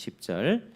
10절.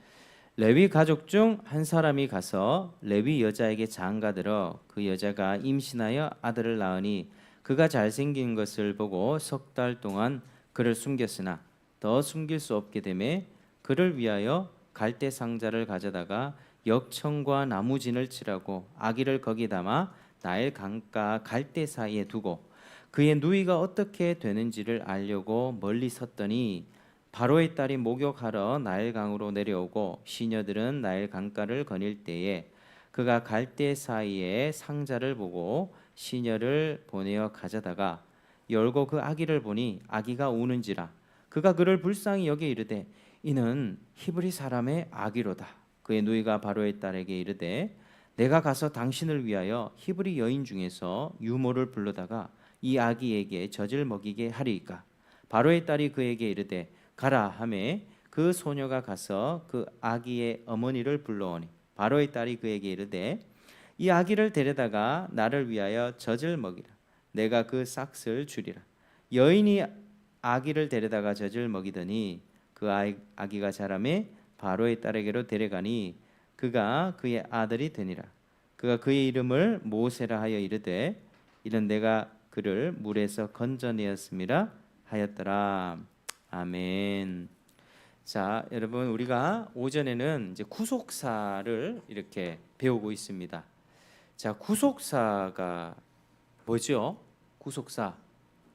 레위 가족 중 한 사람이 가서 레위 여자에게 장가들어 그 여자가 임신하여 아들을 낳으니 그가 잘생긴 것을 보고 석 달 동안 그를 숨겼으나 더 숨길 수 없게 되매 그를 위하여 갈대 상자를 가져다가 역청과 나무진을 칠하고 아기를 거기 담아 나일 강가 갈대 사이에 두고 그의 누이가 어떻게 되는지를 알려고 멀리 섰더니 바로의 딸이 목욕하러 나일강으로 내려오고 시녀들은 나일 강가를 거닐 때에 그가 갈대 사이에 상자를 보고 시녀를 보내어 가져다가 열고 그 아기를 보니 아기가 우는지라 그가 그를 불쌍히 여겨 이르되 이는 히브리 사람의 아기로다. 그의 누이가 바로의 딸에게 이르되 내가 가서 당신을 위하여 히브리 여인 중에서 유모를 불러다가 이 아기에게 젖을 먹이게 하리이까. 바로의 딸이 그에게 이르되 가라 하매 그 소녀가 가서 그 아기의 어머니를 불러오니 바로의 딸이 그에게 이르되 이 아기를 데려다가 나를 위하여 젖을 먹이라. 내가 그 싹을 주리라. 여인이 아기를 데려다가 젖을 먹이더니 그 아기가 자라매 바로의 딸에게로 데려가니 그가 그의 아들이 되니라. 그가 그의 이름을 모세라 하여 이르되 이는 내가 그를 물에서 건져내었음이라 하였더라. 아멘. 자, 여러분 우리가 오전에는 이제 구속사를 이렇게 배우고 있습니다. 자, 구속사가 뭐죠? 구속사.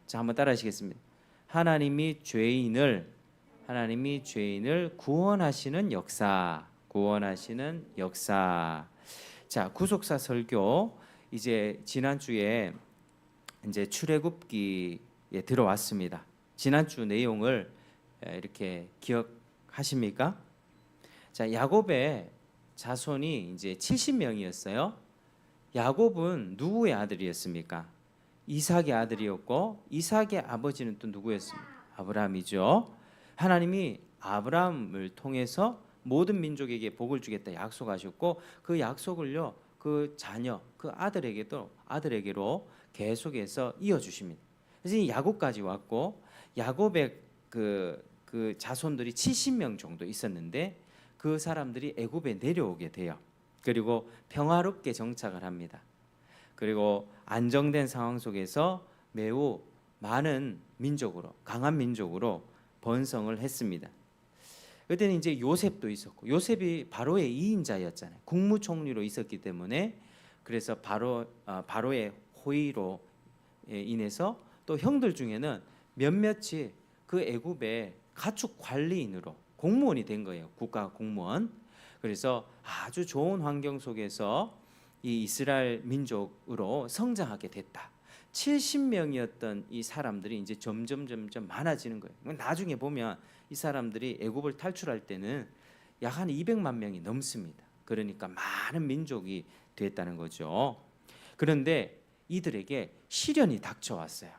자, 한번 따라하시겠습니다. 하나님이 죄인을 구원하시는 역사. 구원하시는 역사. 자, 구속사 설교 이제 지난주에 이제 출애굽기에 들어왔습니다. 지난주 내용을 이렇게 기억하십니까? 자, 야곱의 자손이 이제 70명이었어요. 야곱은 누구의 아들이었습니까? 이삭의 아들이었고 이삭의 아버지는 또 누구였습니까? 아브라함이죠. 하나님이 아브라함을 통해서 모든 민족에게 복을 주겠다 약속하셨고 그 약속을요 그 자녀 그 아들에게로 계속해서 이어주십니다. 그래서 야곱까지 왔고 야곱의 그 자손들이 70명 정도 있었는데 그 사람들이 애굽에 내려오게 돼요. 그리고 평화롭게 정착을 합니다. 그리고 안정된 상황 속에서 매우 많은 민족으로 강한 민족으로 번성을 했습니다. 그때는 이제 요셉도 있었고 요셉이 바로의 2인자였잖아요. 국무총리로 있었기 때문에 그래서 바로의 호의로 인해서 또 형들 중에는 몇몇이 그 애굽의 가축 관리인으로 공무원이 된 거예요. 국가 공무원. 그래서 아주 좋은 환경 속에서 이 이스라엘 민족으로 성장하게 됐다. 70명이었던 이 사람들이 이제 점점 많아지는 거예요. 나중에 보면 이 사람들이 애굽을 탈출할 때는 약 한 200만 명이 넘습니다. 그러니까 많은 민족이 됐다는 거죠. 그런데 이들에게 시련이 닥쳐왔어요.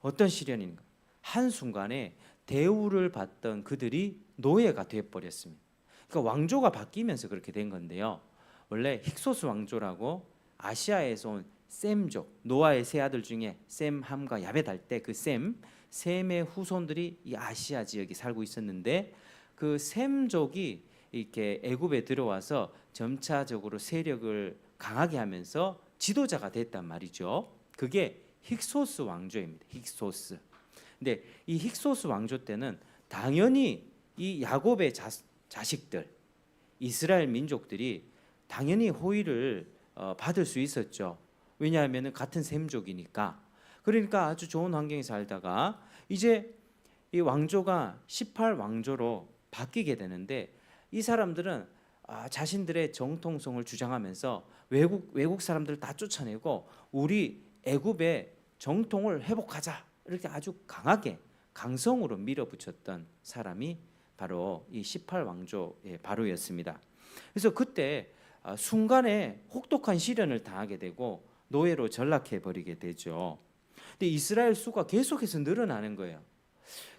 어떤 시련인가? 한순간에 대우를 받던 그들이 노예가 되어버렸습니다. 그러니까 왕조가 바뀌면서 그렇게 된 건데요. 원래 힉소스 왕조라고 아시아에서 온 셈족, 노아의 세 아들 중에 셈, 함과 야벳 할 때 그 셈의 후손들이 이 아시아 지역에 살고 있었는데 그 셈족이 이렇게 애굽에 들어와서 점차적으로 세력을 강하게 하면서 지도자가 됐단 말이죠. 그게 힉소스 왕조입니다. 힉소스. 근데 이 힉소스 왕조 때는 당연히 이 야곱의 자식들 이스라엘 민족들이 당연히 호의를 받을 수 있었죠. 왜냐하면 같은 셈족이니까. 그러니까 아주 좋은 환경에 살다가 이제 이 왕조가 18왕조로 바뀌게 되는데 이 사람들은 자신들의 정통성을 주장하면서 외국 사람들을 다 쫓아내고 우리 애굽의 정통을 회복하자 이렇게 아주 강하게 강성으로 밀어붙였던 사람이 바로 이 18왕조의 바로였습니다. 그래서 그때 순간에 혹독한 시련을 당하게 되고 노예로 전락해 버리게 되죠. 근데 이스라엘 수가 계속해서 늘어나는 거예요.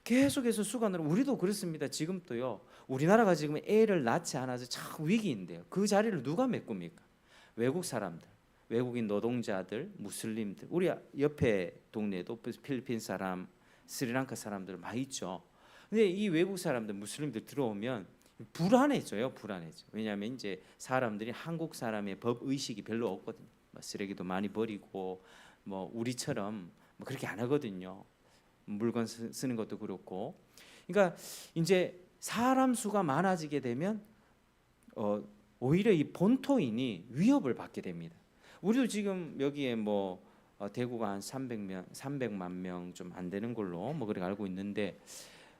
계속해서 수가 늘어. 우리도 그렇습니다. 지금도요. 우리나라가 지금 애를 낳지 않아서 참 위기인데요. 그 자리를 누가 메꿉니까? 외국 사람들, 외국인 노동자들, 무슬림들. 우리 옆에 동네에도 필리핀 사람, 스리랑카 사람들 많이 있죠. 근데 이 외국 사람들, 무슬림들 들어오면 불안해져요. 왜냐하면 이제 사람들이 한국 사람의 법 의식이 별로 없거든요. 뭐 쓰레기도 많이 버리고 뭐 우리처럼 뭐 그렇게 안 하거든요. 물건 쓰는 것도 그렇고. 그러니까 이제 사람 수가 많아지게 되면 오히려 이 본토인이 위협을 받게 됩니다. 우리도 지금 여기에 뭐 대구가 한 300만 명 좀 안 되는 걸로 뭐 그렇게 알고 있는데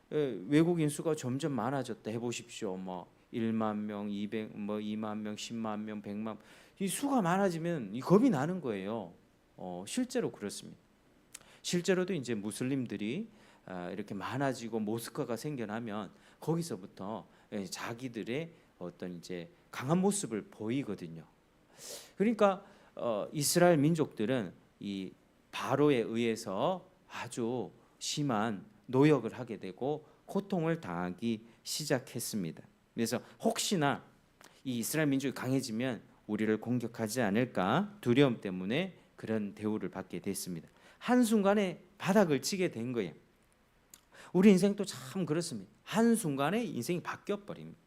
외국인 수가 점점 많아졌다 해보십시오. 뭐 1만 명, 200, 뭐 2만 명, 10만 명, 100만 이 수가 많아지면 이 겁이 나는 거예요. 실제로 그렇습니다. 실제로도 이제 무슬림들이 이렇게 많아지고 모스크가 생겨나면 거기서부터 자기들의 어떤 이제 강한 모습을 보이거든요. 그러니까 이스라엘 민족들은 이 바로에 의해서 아주 심한 노역을 하게 되고 고통을 당하기 시작했습니다. 그래서 혹시나 이 이스라엘 민족이 강해지면 우리를 공격하지 않을까 두려움 때문에 그런 대우를 받게 됐습니다. 한순간에 바닥을 치게 된 거예요. 우리 인생도 참 그렇습니다. 한순간에 인생이 바뀌어 버립니다.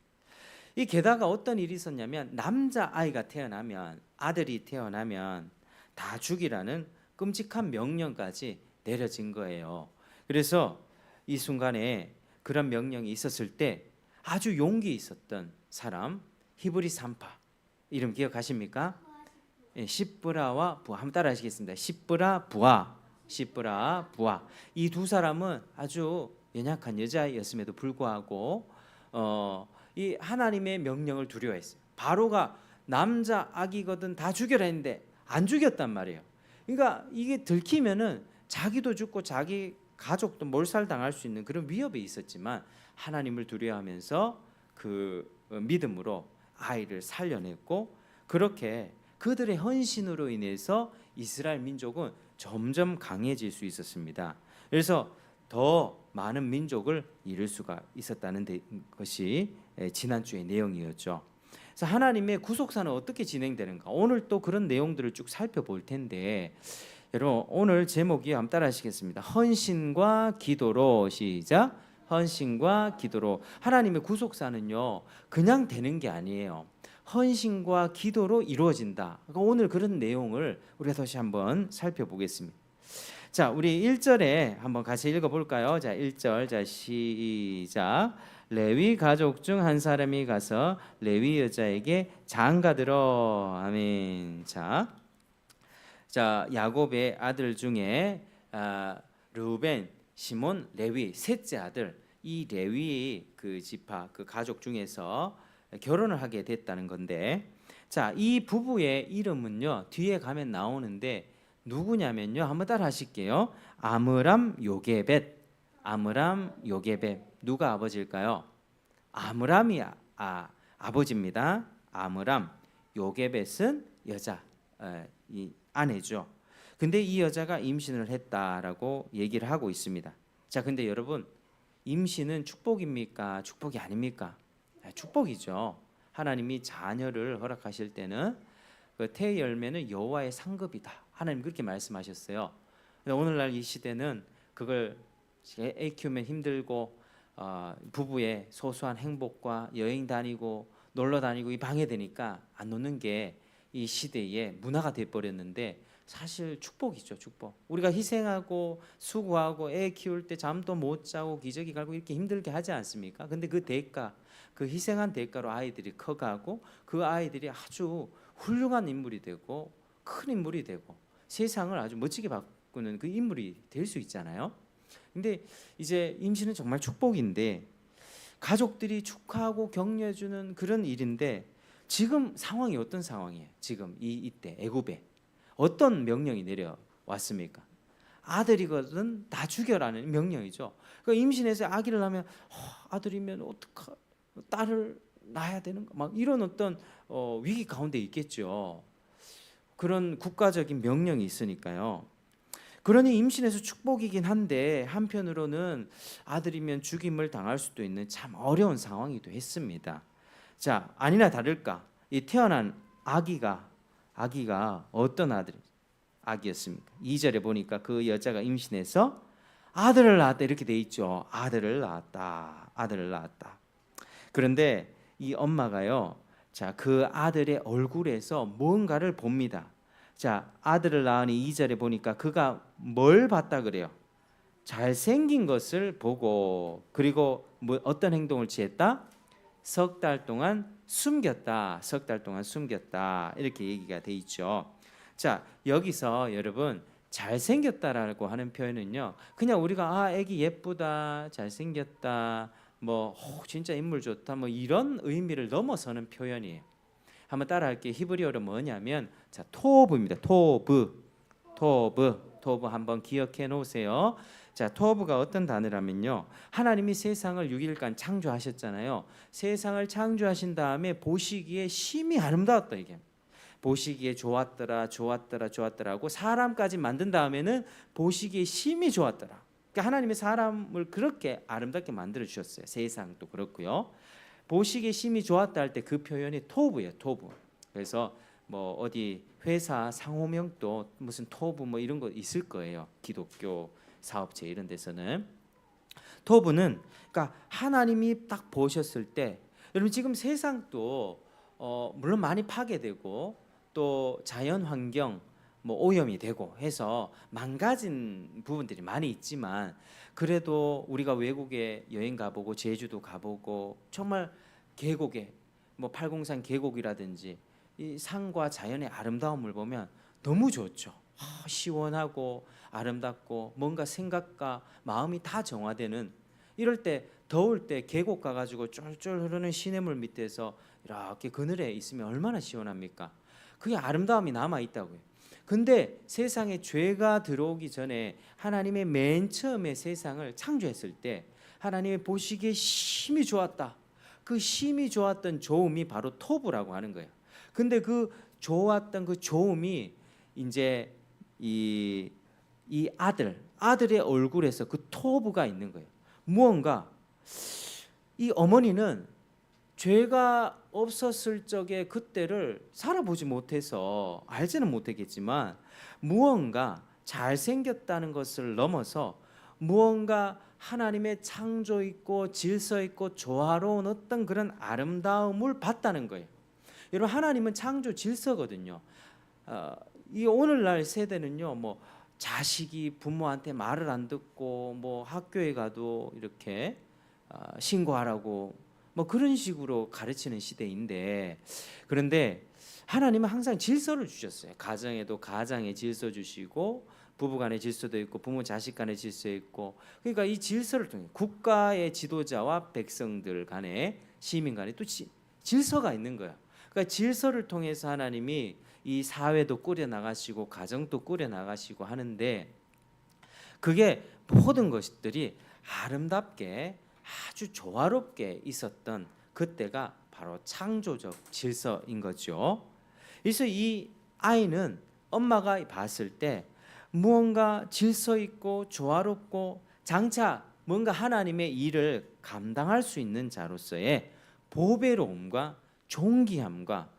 이 게다가 어떤 일이 있었냐면 남자 아이가 태어나면 아들이 태어나면 다 죽이라는 끔찍한 명령까지 내려진 거예요. 그래서 이 순간에 그런 명령이 있었을 때 아주 용기 있었던 사람 히브리 산파 이름 기억하십니까? 시브라와 부하 한번 따라하시겠습니다. 시브라 부하 이 두 사람은 아주 연약한 여자였음에도 불구하고 이 하나님의 명령을 두려워했어요. 바로가 남자 아기거든 다 죽여라 했는데 안 죽였단 말이에요. 그러니까 이게 들키면은 자기도 죽고 자기 가족도 몰살당할 수 있는 그런 위협이 있었지만 하나님을 두려워하면서 그 믿음으로 아이를 살려냈고 그렇게 그들의 헌신으로 인해서 이스라엘 민족은 점점 강해질 수 있었습니다. 그래서 더 많은 민족을 이룰 수가 있었다는 것이 지난주의 내용이었죠. 그래서 하나님의 구속사는 어떻게 진행되는가? 오늘 또 그런 내용들을 쭉 살펴볼 텐데 여러분 오늘 제목이 한번 따라하시겠습니다. 헌신과 기도로 시작. 헌신과 기도로. 하나님의 구속사는요 그냥 되는 게 아니에요. 헌신과 기도로 이루어진다. 그러니까 오늘 그런 내용을 우리가 다시 한번 살펴보겠습니다. 자, 우리 1절에 한번 같이 읽어볼까요? 자, 1절, 자 시작. 레위 가족 중 한 사람이 가서 레위 여자에게 장가들어. 아멘. 자, 야곱의 아들 중에 르우벤, 시몬, 레위 셋째 아들 이 레위 그 지파 그 가족 중에서 결혼을 하게 됐다는 건데, 자, 이 부부의 이름은요 뒤에 가면 나오는데 누구냐면요 한번 따라 하실게요. 아므람 요게벳. 누가 아버지일까요? 아므람이 아버지입니다. 아므람. 요게벳은 여자, 이 아내죠. 근데 이 여자가 임신을 했다라고 얘기를 하고 있습니다. 자, 근데 여러분 임신은 축복입니까? 축복이 아닙니까? 축복이죠. 하나님이 자녀를 허락하실 때는 그 태의 열매는 여호와의 상급이다. 하나님 그렇게 말씀하셨어요. 근데 오늘날 이 시대는 그걸 애 키우면 힘들고 부부의 소소한 행복과 여행 다니고 놀러 다니고 이 방해되니까 안 놓는 게 이 시대의 문화가 돼 버렸는데 사실 축복이죠. 축복. 우리가 희생하고 수고하고 애 키울 때 잠도 못 자고 기저귀 갈고 이렇게 힘들게 하지 않습니까? 근데 그 대가, 그 희생한 대가로 아이들이 커가고 그 아이들이 아주 훌륭한 인물이 되고 큰 인물이 되고 세상을 아주 멋지게 바꾸는 그 인물이 될 수 있잖아요. 근데 이제 임신은 정말 축복인데 가족들이 축하하고 격려해주는 그런 일인데 지금 상황이 어떤 상황이에요? 지금 이때 애굽에 어떤 명령이 내려왔습니까? 아들이거든 다 죽여라는 명령이죠. 그러니까 임신해서 아기를 낳으면 아들이면 어떡하, 딸을 낳아야 되는가 막 이런 어떤 위기 가운데 있겠죠. 그런 국가적인 명령이 있으니까요. 그러니 임신해서 축복이긴 한데 한편으로는 아들이면 죽임을 당할 수도 있는 참 어려운 상황이기도 했습니다. 자, 아니나 다를까 이 태어난 아기가 어떤 아기였습니까? 2절에 보니까 그 여자가 임신해서 아들을 낳았다 이렇게 돼 있죠. 아들을 낳았다. 아들을 낳았다. 그런데 이 엄마가요. 자, 그 아들의 얼굴에서 뭔가를 봅니다. 자, 아들을 낳으니 2절에 보니까 그가 뭘 봤다 그래요? 잘생긴 것을 보고 그리고 뭐 어떤 행동을 취했다? 석 달 동안 숨겼다. 석 달 동안 숨겼다. 이렇게 얘기가 돼 있죠. 자, 여기서 여러분 잘생겼다라고 하는 표현은요. 그냥 우리가 애기 예쁘다, 잘생겼다, 뭐 진짜 인물 좋다, 뭐 이런 의미를 넘어서는 표현이에요. 한번 따라할게요. 히브리어로 뭐냐면 자, 토브입니다. 토브 한번 기억해 놓으세요. 자, 토브가 어떤 단어라면요. 하나님이 세상을 6일간 창조하셨잖아요. 세상을 창조하신 다음에 보시기에 심히 아름다웠다 이게. 보시기에 좋았더라고 사람까지 만든 다음에는 보시기에 심히 좋았더라. 그러니까 하나님의 사람을 그렇게 아름답게 만들어 주셨어요. 세상도 그렇고요. 보시기에 심히 좋았다 할 때 그 표현이 토브예요. 토브. 그래서 뭐 어디 회사 상호명도 무슨 토브 뭐 이런 거 있을 거예요. 기독교 사업체 이런 데서는 토브는 그러니까 하나님이 딱 보셨을 때 여러분 지금 세상도 물론 많이 파괴되고 또 자연 환경 뭐 오염이 되고 해서 망가진 부분들이 많이 있지만 그래도 우리가 외국에 여행 가보고 제주도 가보고 정말 계곡에 뭐 팔공산 계곡이라든지 이 산과 자연의 아름다움을 보면 너무 좋죠. 시원하고 아름답고 뭔가 생각과 마음이 다 정화되는 이럴 때 더울 때 계곡 가가지고 쫄쫄 흐르는 시냇물 밑에서 이렇게 그늘에 있으면 얼마나 시원합니까? 그게 아름다움이 남아 있다고요. 근데 세상에 죄가 들어오기 전에 하나님의 맨 처음에 세상을 창조했을 때 하나님이 보시기에 심히 좋았다. 그 심히 좋았던 좋음이 바로 토부라고 하는 거예요. 근데 그 좋았던 그 좋음이 이제 이 아들의 얼굴에서 그 토부가 있는 거예요. 무언가 이 어머니는 죄가 없었을 적에 그때를 살아보지 못해서 알지는 못했겠지만 무언가 잘생겼다는 것을 넘어서 무언가 하나님의 창조 있고 질서 있고 조화로운 어떤 그런 아름다움을 봤다는 거예요. 여러분 하나님은 창조 질서거든요. 이 오늘날 세대는요, 뭐 자식이 부모한테 말을 안 듣고 뭐 학교에 가도 이렇게 신고하라고 뭐 그런 식으로 가르치는 시대인데 그런데 하나님은 항상 질서를 주셨어요. 가정에도 가장의 질서 주시고 부부간의 질서도 있고 부모 자식 간의 질서 있고 그러니까 이 질서를 통해 국가의 지도자와 백성들 간의 시민 간에 또 질서가 있는 거야. 그러니까 질서를 통해서 하나님이 이 사회도 꾸려 나가시고 가정도 꾸려 나가시고 하는데 그게 모든 것들이 아름답게 아주 조화롭게 있었던 그때가 바로 창조적 질서인 거죠. 그래서 이 아이는 엄마가 봤을 때 무언가 질서 있고 조화롭고 장차 뭔가 하나님의 일을 감당할 수 있는 자로서의 보배로움과 존귀함과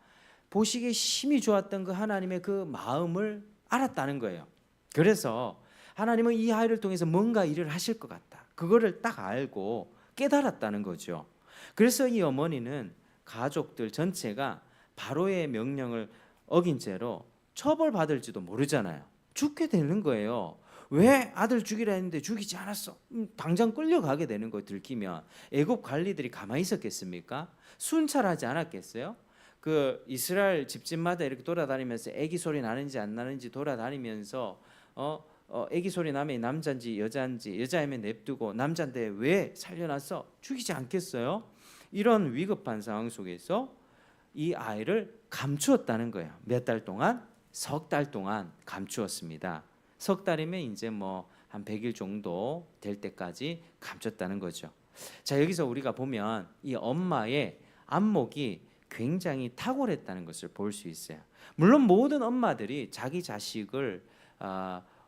보시기에 심히 좋았던 그 하나님의 그 마음을 알았다는 거예요. 그래서 하나님은 이 아이를 통해서 뭔가 일을 하실 것 같다. 그거를 딱 알고 깨달았다는 거죠. 그래서 이 어머니는 가족들 전체가 바로의 명령을 어긴 채로 처벌받을지도 모르잖아요. 죽게 되는 거예요. 왜 아들 죽이라 했는데 죽이지 않았어? 당장 끌려가게 되는 거 들키면 애굽 관리들이 가만히 있었겠습니까? 순찰하지 않았겠어요? 그 이스라엘 집집마다 이렇게 돌아다니면서 애기 소리 나는지 안 나는지 돌아다니면서 애기 소리 나면 남자인지 여자인지 여자이면 냅두고 남자인데 왜 살려놨어? 죽이지 않겠어요? 이런 위급한 상황 속에서 이 아이를 감추었다는 거예요. 몇 달 동안? 석 달 동안 감추었습니다. 석 달이면 이제 뭐 한 100일 정도 될 때까지 감췄다는 거죠. 자, 여기서 우리가 보면 이 엄마의 안목이 굉장히 탁월했다는 것을 볼 수 있어요. 물론 모든 엄마들이 자기 자식을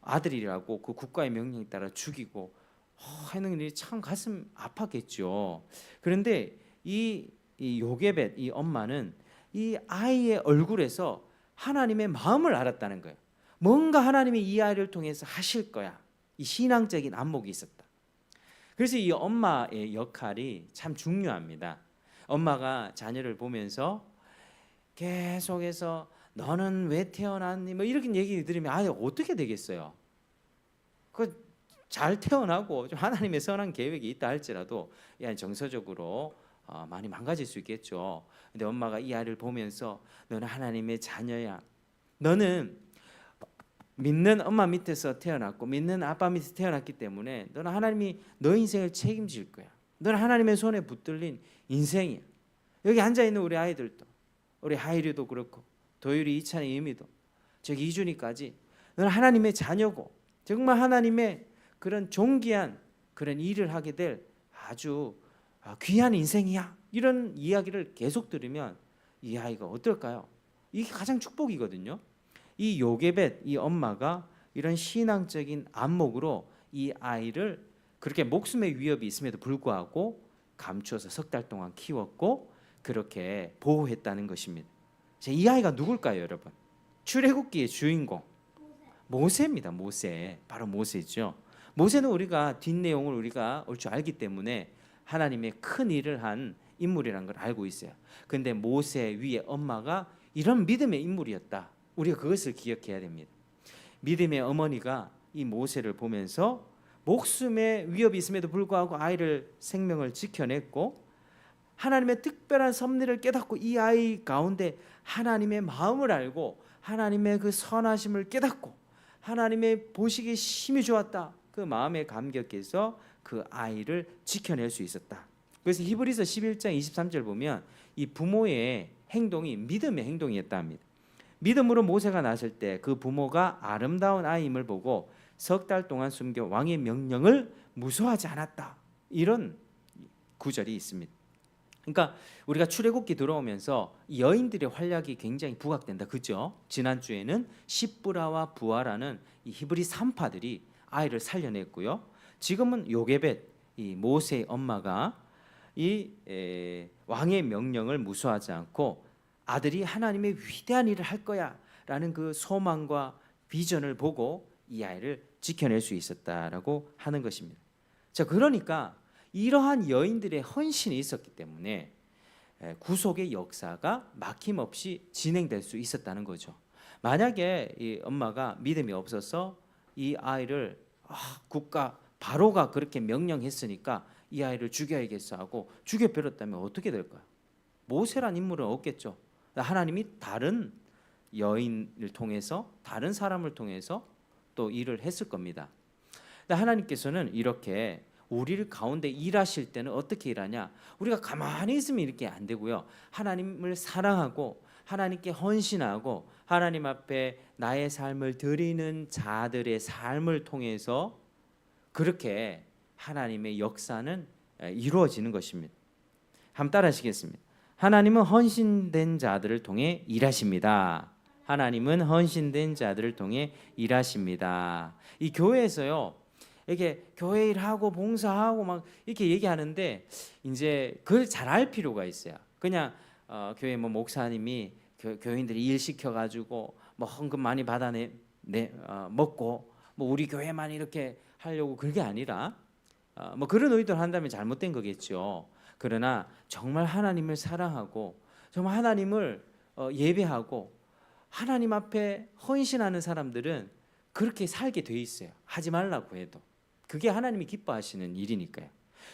아들이라고 그 국가의 명령에 따라 죽이고 하는 일이 참 가슴 아팠겠죠. 그런데 이 요게벳 이 엄마는 이 아이의 얼굴에서 하나님의 마음을 알았다는 거예요. 뭔가 하나님이 이 아이를 통해서 하실 거야. 이 신앙적인 안목이 있었다. 그래서 이 엄마의 역할이 참 중요합니다. 엄마가 자녀를 보면서 계속해서 너는 왜 태어났니? 뭐 이렇게 얘기 들으면 어떻게 되겠어요? 그 잘 태어나고 좀 하나님의 선한 계획이 있다 할지라도 정서적으로 많이 망가질 수 있겠죠. 근데 엄마가 이 아이를 보면서 너는 하나님의 자녀야. 너는 믿는 엄마 밑에서 태어났고 믿는 아빠 밑에서 태어났기 때문에 너는 하나님이 너 인생을 책임질 거야. 너는 하나님의 손에 붙들린 인생이야. 여기 앉아 있는 우리 아이들도, 우리 하이류도 그렇고 도율이, 이찬이, 이미도, 저기 이준이까지 너는 하나님의 자녀고 정말 하나님의 그런 존귀한 그런 일을 하게 될 아주 귀한 인생이야. 이런 이야기를 계속 들으면 이 아이가 어떨까요? 이게 가장 축복이거든요. 이 요게벳, 이 엄마가 이런 신앙적인 안목으로 이 아이를 그렇게 목숨의 위협이 있음에도 불구하고 감추어서 석 달 동안 키웠고 그렇게 보호했다는 것입니다. 이 아이가 누굴까요, 여러분? 출애굽기의 주인공 모세입니다. 모세, 바로 모세죠. 모세는 우리가 뒷내용을 우리가 올 줄 알기 때문에 하나님의 큰 일을 한 인물이라는 걸 알고 있어요. 근데 모세 위에 엄마가 이런 믿음의 인물이었다. 우리가 그것을 기억해야 됩니다. 믿음의 어머니가 이 모세를 보면서 목숨의 위협이 있음에도 불구하고 아이를 생명을 지켜냈고 하나님의 특별한 섭리를 깨닫고 이 아이 가운데 하나님의 마음을 알고 하나님의 그 선하심을 깨닫고 하나님의 보시기에 심히 좋았다. 그 마음에 감격해서 그 아이를 지켜낼 수 있었다. 그래서 히브리서 11장 23절 보면 이 부모의 행동이 믿음의 행동이었다 합니다. 믿음으로 모세가 낳았을 때 그 부모가 아름다운 아이임을 보고 석 달 동안 숨겨 왕의 명령을 무서워하지 않았다. 이런 구절이 있습니다. 그러니까 우리가 출애굽기 들어오면서 여인들의 활약이 굉장히 부각된다. 그죠? 지난주에는 시브라와 부하라는 이 히브리 산파들이 아이를 살려냈고요. 지금은 요게벳, 이 모세의 엄마가 이 왕의 명령을 무서워하지 않고 아들이 하나님의 위대한 일을 할 거야라는 그 소망과 비전을 보고 이 아이를 지켜낼 수 있었다라고 하는 것입니다. 자, 그러니까 이러한 여인들의 헌신이 있었기 때문에 구속의 역사가 막힘없이 진행될 수 있었다는 거죠. 만약에 이 엄마가 믿음이 없어서 이 아이를 국가 바로가 그렇게 명령했으니까 이 아이를 죽여야겠어 하고 죽여버렸다면 어떻게 될까요? 모세란 인물은 없겠죠. 하나님이 다른 여인을 통해서 다른 사람을 통해서 또 일을 했을 겁니다. 하나님께서는 이렇게 우리를 가운데 일하실 때는 어떻게 일하냐? 우리가 가만히 있으면 이렇게 안 되고요. 하나님을 사랑하고 하나님께 헌신하고 하나님 앞에 나의 삶을 드리는 자들의 삶을 통해서 그렇게 하나님의 역사는 이루어지는 것입니다. 한번 따라하시겠습니다. 하나님은 헌신된 자들을 통해 일하십니다. 하나님은 헌신된 자들을 통해 일하십니다. 이 교회에서요, 이렇게 교회 일하고 봉사하고 막 이렇게 얘기하는데 이제 그걸 잘 알 필요가 있어요. 그냥 교회 목사님이 교인들이 일 시켜 가지고 헌금 많이 받아내 먹고 우리 교회만 이렇게 하려고 그게 아니라 그런 의도를 한다면 잘못된 거겠죠. 그러나 정말 하나님을 사랑하고 정말 하나님을 예배하고 하나님 앞에 헌신하는 사람들은 그렇게 살게 돼 있어요. 하지 말라고 해도 그게 하나님이 기뻐하시는 일이니까요.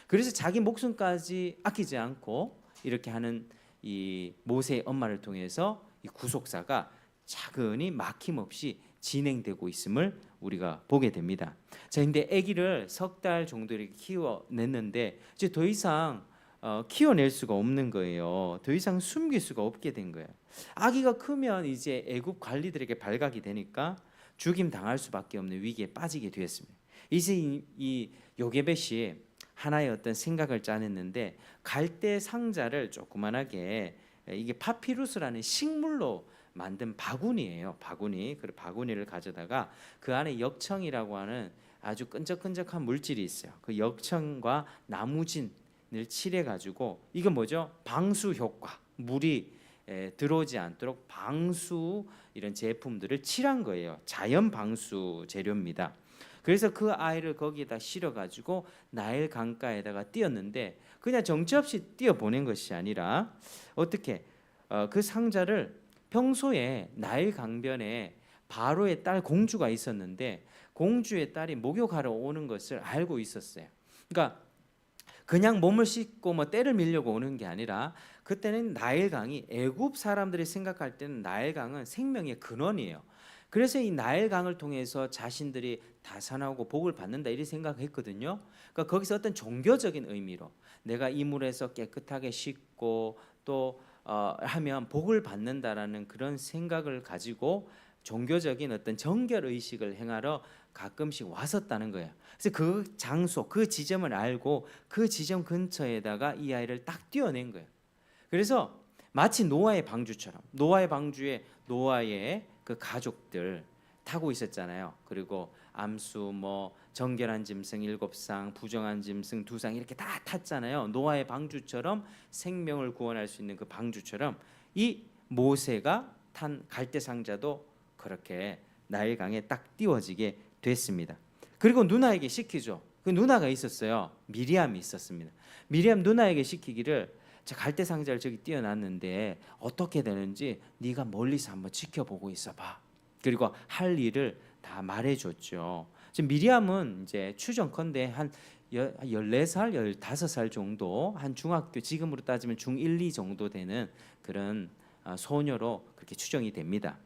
그래서 자기 목숨까지 아끼지 않고 이렇게 하는 이 모세의 엄마를 통해서 이 구속사가 차근히 막힘없이 진행되고 있음을 우리가 보게 됩니다. 자, 근데 아기를 석 달 정도 이렇게 키워냈는데 이제 더 이상 키워낼 수가 없는 거예요. 더 이상 숨길 수가 없게 된 거예요. 아기가 크면 이제 애굽 관리들에게 발각이 되니까 죽임 당할 수밖에 없는 위기에 빠지게 되었습니다. 이제 이 요게벳이 하나의 어떤 생각을 짜냈는데 갈대 상자를 조그만하게 이게 파피루스라는 식물로 만든 바구니예요. 바구니. 그 바구니를 가져다가 그 안에 역청이라고 하는 아주 끈적끈적한 물질이 있어요. 그 역청과 나무진을 칠해 가지고 이건 뭐죠? 방수 효과. 물이 들어오지 않도록 방수 이런 제품들을 칠한 거예요. 자연 방수 재료입니다. 그래서 그 아이를 거기에다 실어가지고 나일 강가에다가 띄었는데 그냥 정처 없이 띄어 보낸 것이 아니라 어떻게 그 상자를 평소에 나일 강변에 바로의 딸 공주가 있었는데 공주의 딸이 목욕하러 오는 것을 알고 있었어요. 그러니까 그냥 몸을 씻고 뭐 때를 밀려고 오는 게 아니라 그때는 나일강이 애굽 사람들이 생각할 때는 나일강은 생명의 근원이에요. 그래서 이 나일강을 통해서 자신들이 다산하고 복을 받는다 이렇게 생각했거든요. 그러니까 거기서 어떤 종교적인 의미로 내가 이 물에서 깨끗하게 씻고 또 하면 복을 받는다라는 그런 생각을 가지고 종교적인 어떤 정결 의식을 행하러 가끔씩 왔었다는 거예요. 그래서 그 장소, 그 지점을 알고 그 지점 근처에다가 이 아이를 딱 띄워낸 거예요. 그래서 마치 노아의 방주처럼 노아의 방주에 노아의 그 가족들 타고 있었잖아요. 그리고 암수 뭐 정결한 짐승 7상, 부정한 짐승 2상 이렇게 다 탔잖아요. 노아의 방주처럼 생명을 구원할 수 있는 그 방주처럼 이 모세가 탄 갈대 상자도 그렇게 나일강에 딱 띄워지게 됐습니다. 그리고 누나에게 시키죠. 그 누나가 있었어요. 미리암이 있었습니다. 미리암 누나에게 시키기를 자 갈대 상자를 저기 띄워놨는데 어떻게 되는지 네가 멀리서 한번 지켜보고 있어봐. 그리고 할 일을 다 말해줬죠. 지금 미리암은 이제 추정컨대 한 14살, 15살 정도 한 중학교 지금으로 따지면 중1, 2 정도 되는 그런 소녀로 그렇게 추정이 됩니다.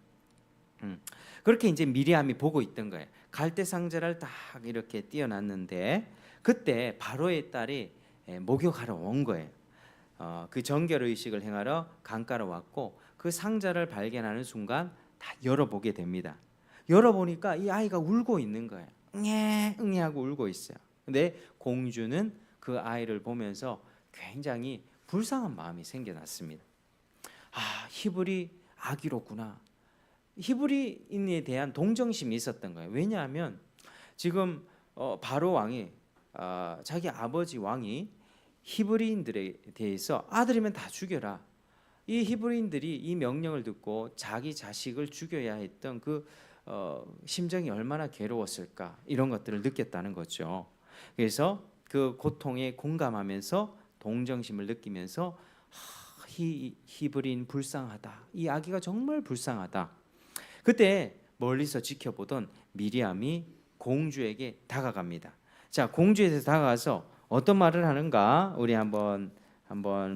그렇게 이제 미리암이 보고 있던 거예요. 갈대 상자를 딱 이렇게 띄워놨는데 그때 바로의 딸이 목욕하러 온 거예요. 그 정결 의식을 행하러 강가로 왔고 그 상자를 발견하는 순간 다 열어보게 됩니다. 열어보니까 이 아이가 울고 있는 거예요. 응애 응애 하고 울고 있어요. 근데 공주는 그 아이를 보면서 굉장히 불쌍한 마음이 생겨났습니다. 아 히브리 아기로구나. 히브리인에 대한 동정심이 있었던 거예요. 왜냐하면 지금 바로 왕이 자기 아버지 왕이 히브리인들에 대해서 아들이면 다 죽여라. 이 히브리인들이 이 명령을 듣고 자기 자식을 죽여야 했던 그 심정이 얼마나 괴로웠을까 이런 것들을 느꼈다는 거죠. 그래서 그 고통에 공감하면서 동정심을 느끼면서 히브리인 불쌍하다. 이 아기가 정말 불쌍하다. 그때 멀리서 지켜보던 미리암이 공주에게 다가갑니다. 자, 공주에게 다가가서 어떤 말을 하는가 우리 한번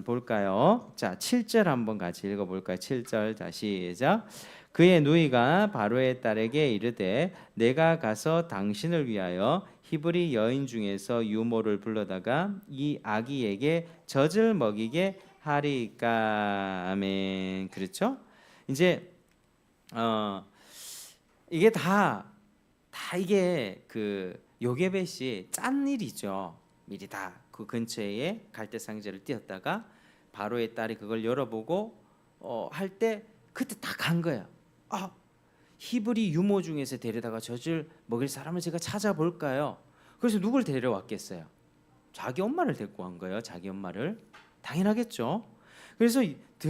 볼까요? 자, 7절 한번 같이 읽어볼까요? 7절 자 시작. 그의 누이가 바로의 딸에게 이르되 내가 가서 당신을 위하여 히브리 여인 중에서 유모를 불러다가 이 아기에게 젖을 먹이게 하리까. 아멘. 그렇죠? 이제 이게 다 이게 그 요게벳이 짠 일이죠. 미리 다 그 근처에 갈대 상자를 띄었다가 바로의 딸이 그걸 열어보고 할 때 그때 딱 간 거예요. 히브리 유모 중에서 데려다가 젖을 먹일 사람을 제가 찾아볼까요? 그래서 누굴 데려왔겠어요? 자기 엄마를 데리고 간 거예요. 자기 엄마를. 당연하겠죠. 그래서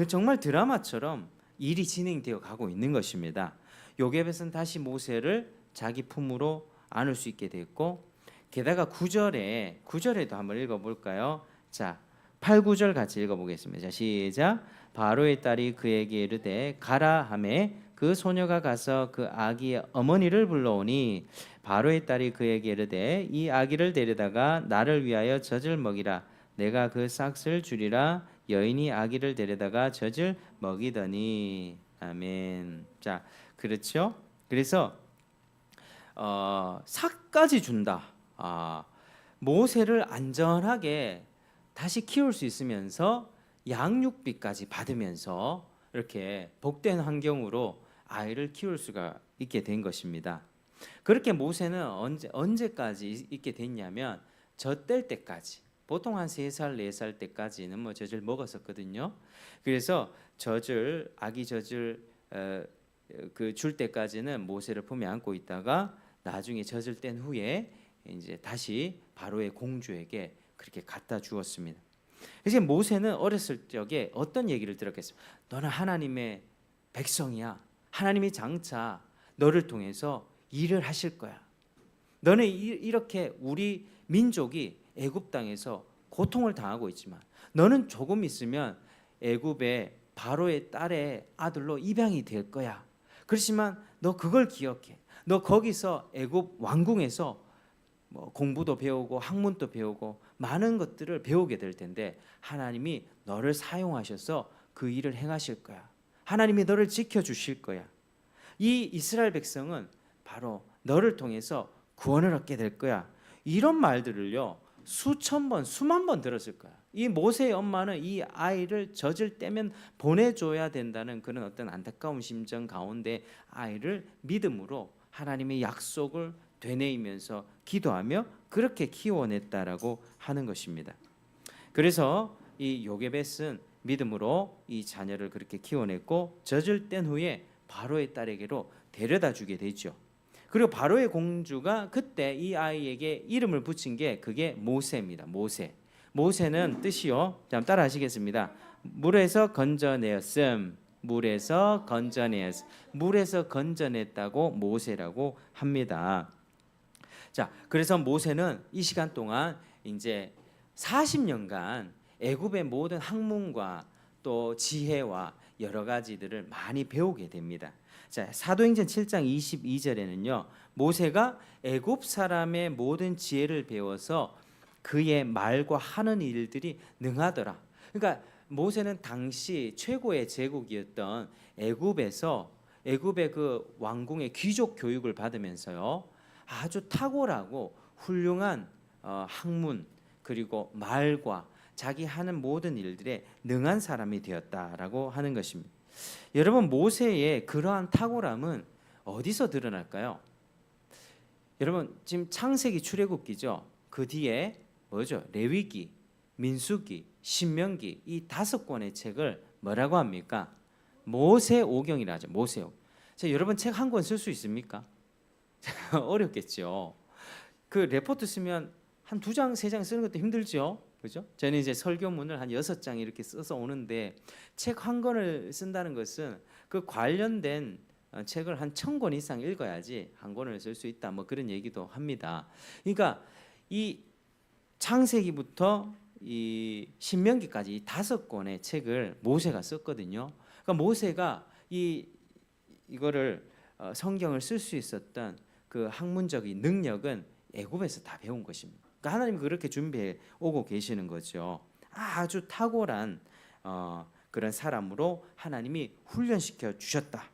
정말 드라마처럼 일이 진행되어 가고 있는 것입니다. 요게벳은 다시 모세를 자기 품으로 안을 수 있게 됐고 게다가 9절에도 한번 읽어볼까요? 자, 8, 9절 같이 읽어보겠습니다. 자, 시작. 바로의 딸이 그에게 이르되 가라 하매 그 소녀가 가서 그 아기의 어머니를 불러오니 바로의 딸이 그에게 이르되 이 아기를 데려다가 나를 위하여 젖을 먹이라. 내가 그 싹을 주리라. 여인이 아기를 데려다가 젖을 먹이더니. 아멘. 자, 그렇죠? 그래서 삭까지 준다. 모세를 안전하게 다시 키울 수 있으면서 양육비까지 받으면서 이렇게 복된 환경으로 아이를 키울 수가 있게 된 것입니다. 그렇게 모세는 언제까지 있게 됐냐면 젖될 때까지 보통 한 3살, 4살 때까지는 뭐 젖을 먹었었거든요. 그래서 아기 젖을 그 줄 때까지는 모세를 품에 안고 있다가 나중에 젖을 뗀 후에 이제 다시 바로의 공주에게 그렇게 갖다 주었습니다. 그래서 모세는 어렸을 적에 어떤 얘기를 들었겠습니까? 너는 하나님의 백성이야. 하나님이 장차 너를 통해서 일을 하실 거야. 너는 이렇게 우리 민족이 애굽 땅에서 고통을 당하고 있지만 너는 조금 있으면 애굽의 바로의 딸의 아들로 입양이 될 거야. 그렇지만 너 그걸 기억해. 너 거기서 애굽 왕궁에서 뭐 공부도 배우고 학문도 배우고 많은 것들을 배우게 될 텐데 하나님이 너를 사용하셔서 그 일을 행하실 거야. 하나님이 너를 지켜주실 거야. 이 이스라엘 백성은 바로 너를 통해서 구원을 얻게 될 거야. 이런 말들을요 수천 번 수만 번 들었을 거야. 이 모세의 엄마는 이 아이를 젖을 떼면 보내줘야 된다는 그런 어떤 안타까운 심정 가운데 아이를 믿음으로 하나님의 약속을 되뇌이면서 기도하며 그렇게 키워냈다라고 하는 것입니다. 그래서 이 요게벳은 믿음으로 이 자녀를 그렇게 키워냈고 젖을 뗀 후에 바로의 딸에게로 데려다 주게 되죠. 그리고 바로의 공주가 그때 이 아이에게 이름을 붙인 게 그게 모세입니다. 모세는 뜻이요. 자, 따라 하시겠습니다. 물에서 건져내었음. 물에서 건져냈다고 모세라고 합니다. 자, 그래서 모세는 이 시간 동안 이제 40년간 애굽의 모든 학문과 또 지혜와 여러 가지들을 많이 배우게 됩니다. 자, 사도행전 7장 22절에는요. 모세가 애굽 사람의 모든 지혜를 배워서 그의 말과 하는 일들이 능하더라. 그러니까 모세는 당시 최고의 제국이었던 애굽의 그 왕궁의 귀족 교육을 받으면서요. 아주 탁월하고 훌륭한 학문 그리고 말과 자기 하는 모든 일들에 능한 사람이 되었다라고 하는 것입니다. 여러분 모세의 그러한 탁월함은 어디서 드러날까요? 여러분 지금 창세기 출애굽기죠. 그 뒤에 뭐죠? 레위기, 민수기, 신명기 이 5권의 책을 뭐라고 합니까? 모세오경이라 하죠. 모세오경. 자, 여러분 책 한 권 쓸 수 있습니까? 어렵겠죠. 그 레포트 쓰면 한 2장, 3장 쓰는 것도 힘들죠. 그죠? 저는 이제 설교문을 한 6장 이렇게 써서 오는데 책 한 권을 쓴다는 것은 그 관련된 책을 한 1000권 이상 읽어야지 한 권을 쓸 수 있다. 뭐 그런 얘기도 합니다. 그러니까 이 창세기부터 이 신명기까지 이 5권의 책을 모세가 썼거든요. 그러니까 모세가 이거를 성경을 쓸 수 있었던 그 학문적인 능력은 애굽에서 다 배운 것입니다. 그러니까 하나님 그렇게 준비해 오고 계시는 거죠. 아주 탁월한 그런 사람으로 하나님이 훈련시켜 주셨다.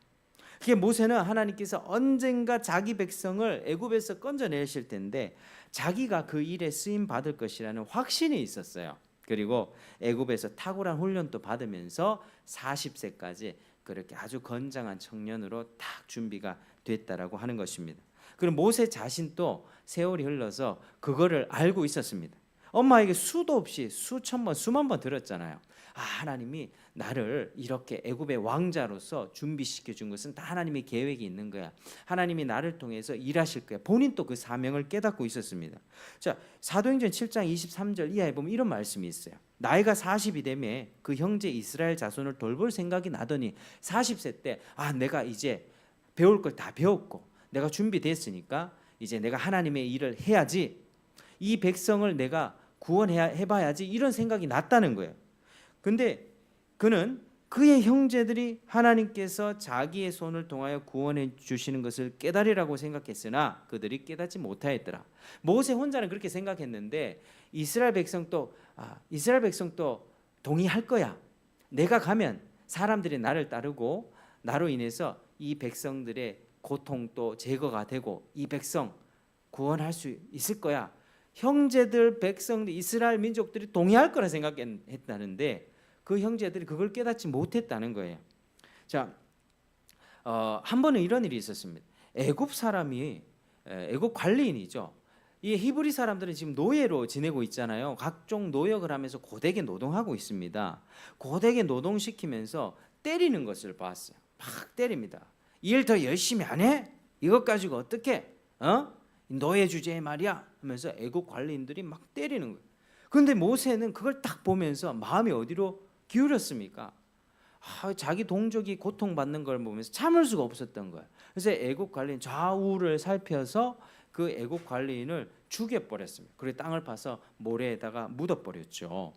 그게 모세는 하나님께서 언젠가 자기 백성을 애굽에서 건져내실 텐데 자기가 그 일에 쓰임 받을 것이라는 확신이 있었어요. 그리고 애굽에서 탁월한 훈련도 받으면서 40세까지 그렇게 아주 건장한 청년으로 딱 준비가 됐다라고 하는 것입니다. 그리고 모세 자신도 세월이 흘러서 그거를 알고 있었습니다. 엄마에게 수도 없이 수천 번, 수만 번 들었잖아요. 하나님이 나를 이렇게 애굽의 왕자로서 준비시켜 준 것은 다 하나님의 계획이 있는 거야. 하나님이 나를 통해서 일하실 거야. 본인도 그 사명을 깨닫고 있었습니다. 자, 사도행전 7장 23절 이하에 보면 이런 말씀이 있어요. 나이가 40이 되매 그 형제 이스라엘 자손을 돌볼 생각이 나더니 40세 때 내가 이제 배울 걸 다 배웠고 내가 준비됐으니까 이제 내가 하나님의 일을 해야지. 이 백성을 내가 구원해봐야지 이런 생각이 났다는 거예요. 근데 그는 그의 형제들이 하나님께서 자기의 손을 통하여 구원해 주시는 것을 깨달으라고 생각했으나 그들이 깨닫지 못하였더라. 모세 혼자는 그렇게 생각했는데 이스라엘 백성도 동의할 거야. 내가 가면 사람들이 나를 따르고 나로 인해서 이 백성들의 고통도 제거가 되고 이 백성 구원할 수 있을 거야. 형제들, 백성들, 이스라엘 민족들이 동의할 거라 생각했다는데 그 형제들이 그걸 깨닫지 못했다는 거예요. 자, 한 번은 이런 일이 있었습니다. 애굽 관리인이죠. 이 히브리 사람들은 지금 노예로 지내고 있잖아요. 각종 노역을 하면서 고되게 노동하고 있습니다. 고되게 노동시키면서 때리는 것을 봤어요. 막 때립니다. 일 더 열심히 안 해? 이것 가지고 어떻게? 노예 주제에 말이야 하면서 애굽 관리인들이 막 때리는 거예요. 그런데 모세는 그걸 딱 보면서 마음이 어디로 기울였습니까? 자기 동족이 고통받는 걸 보면서 참을 수가 없었던 거예요. 그래서 애굽 관리인 좌우를 살펴서 그 애굽 관리인을 죽여버렸습니다. 그리고 땅을 파서 모래에다가 묻어버렸죠.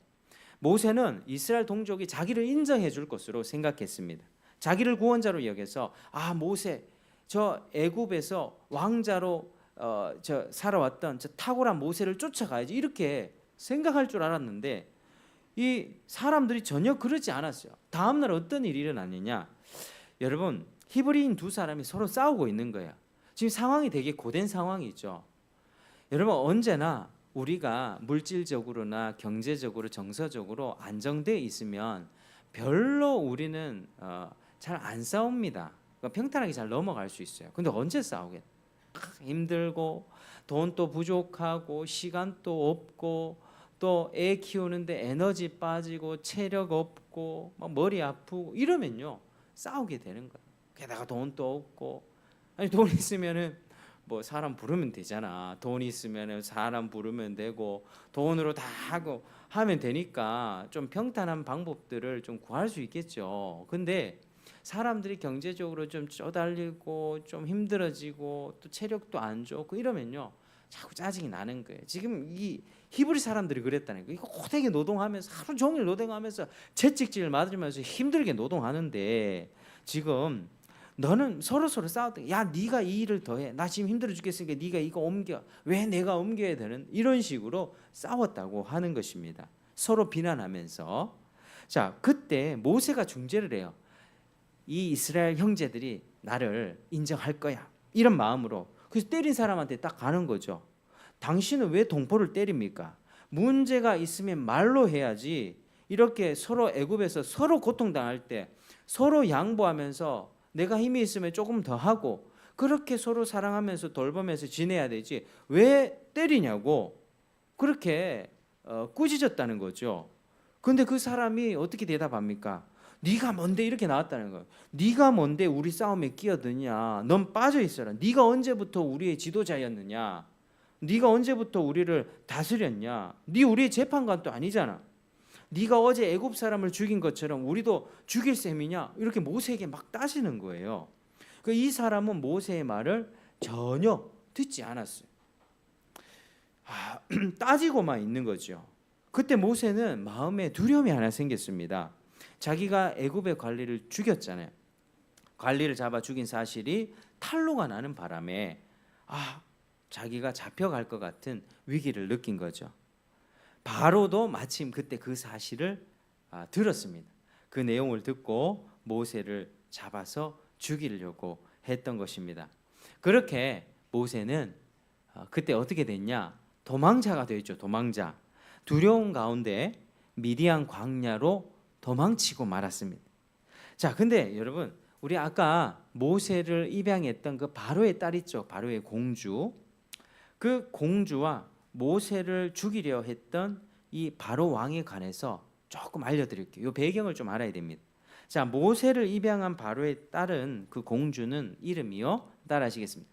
모세는 이스라엘 동족이 자기를 인정해 줄 것으로 생각했습니다. 자기를 구원자로 여겨서 모세 저 애굽에서 왕자로 저 살아왔던 저 탁월한 모세를 쫓아가야지 이렇게 생각할 줄 알았는데 이 사람들이 전혀 그러지 않았어요. 다음 날 어떤 일이 일어났느냐? 여러분 히브리인 두 사람이 서로 싸우고 있는 거예요. 지금 상황이 되게 고된 상황이죠. 여러분 언제나 우리가 물질적으로나 경제적으로 정서적으로 안정돼 있으면 별로 우리는 잘 안 싸웁니다. 그러니까 평탄하게 잘 넘어갈 수 있어요. 근데 언제 싸우겠? 힘들고 돈 또 부족하고 시간 또 없고 또 애 키우는데 에너지 빠지고 체력 없고 막 머리 아프고 이러면요 싸우게 되는 거예요. 게다가 돈도 없고 아니 돈 있으면은 뭐 사람 부르면 되잖아. 돈 있으면은 사람 부르면 되고 돈으로 다 하고 하면 되니까 좀 평탄한 방법들을 좀 구할 수 있겠죠. 근데 사람들이 경제적으로 좀 쪼달리고 좀 힘들어지고 또 체력도 안 좋고 이러면요 자꾸 짜증이 나는 거예요. 지금 이 히브리 사람들이 그랬다는 거예요. 이거 고되게 노동하면서 하루 종일 노동하면서 채찍질 맞으면서 힘들게 노동하는데 지금 너는 서로 싸웠다. 야 네가 이 일을 더해. 나 지금 힘들어 죽겠으니까 네가 이거 옮겨. 왜 내가 옮겨야 되는? 이런 식으로 싸웠다고 하는 것입니다. 서로 비난하면서. 자 그때 모세가 중재를 해요. 이 이스라엘 형제들이 나를 인정할 거야. 이런 마음으로. 그래서 때린 사람한테 딱 가는 거죠. 당신은 왜 동포를 때립니까? 문제가 있으면 말로 해야지. 이렇게 서로 애굽에서 서로 고통당할 때 서로 양보하면서 내가 힘이 있으면 조금 더 하고 그렇게 서로 사랑하면서 돌보면서 지내야 되지. 왜 때리냐고 그렇게 꾸짖었다는 거죠. 근데 그 사람이 어떻게 대답합니까? 네가 뭔데 이렇게 나왔다는 거예요. 네가 뭔데 우리 싸움에 끼어드냐? 넌 빠져 있어라. 네가 언제부터 우리의 지도자였느냐? 네가 언제부터 우리를 다스렸냐? 네 우리의 재판관도 아니잖아. 네가 어제 애굽 사람을 죽인 것처럼 우리도 죽일 셈이냐? 이렇게 모세에게 막 따지는 거예요. 이 사람은 모세의 말을 전혀 듣지 않았어요. 따지고만 있는 거죠. 그때 모세는 마음에 두려움이 하나 생겼습니다. 자기가 애굽의 관리를 죽였잖아요. 관리를 잡아 죽인 사실이 탄로가 나는 바람에 자기가 잡혀갈 것 같은 위기를 느낀 거죠. 바로도 마침 그때 그 사실을 들었습니다. 그 내용을 듣고 모세를 잡아서 죽이려고 했던 것입니다. 그렇게 모세는 그때 어떻게 됐냐? 도망자가 됐죠. 도망자. 두려움 가운데 미디안 광야로 도망치고 말았습니다. 자, 근데 여러분 우리 아까 모세를 입양했던 그 바로의 딸 있죠. 바로의 공주. 그 공주와 모세를 죽이려 했던 이 바로 왕에 관해서 조금 알려드릴게요. 이 배경을 좀 알아야 됩니다. 자, 모세를 입양한 바로의 딸은 그 공주는 이름이요. 따라하시겠습니다.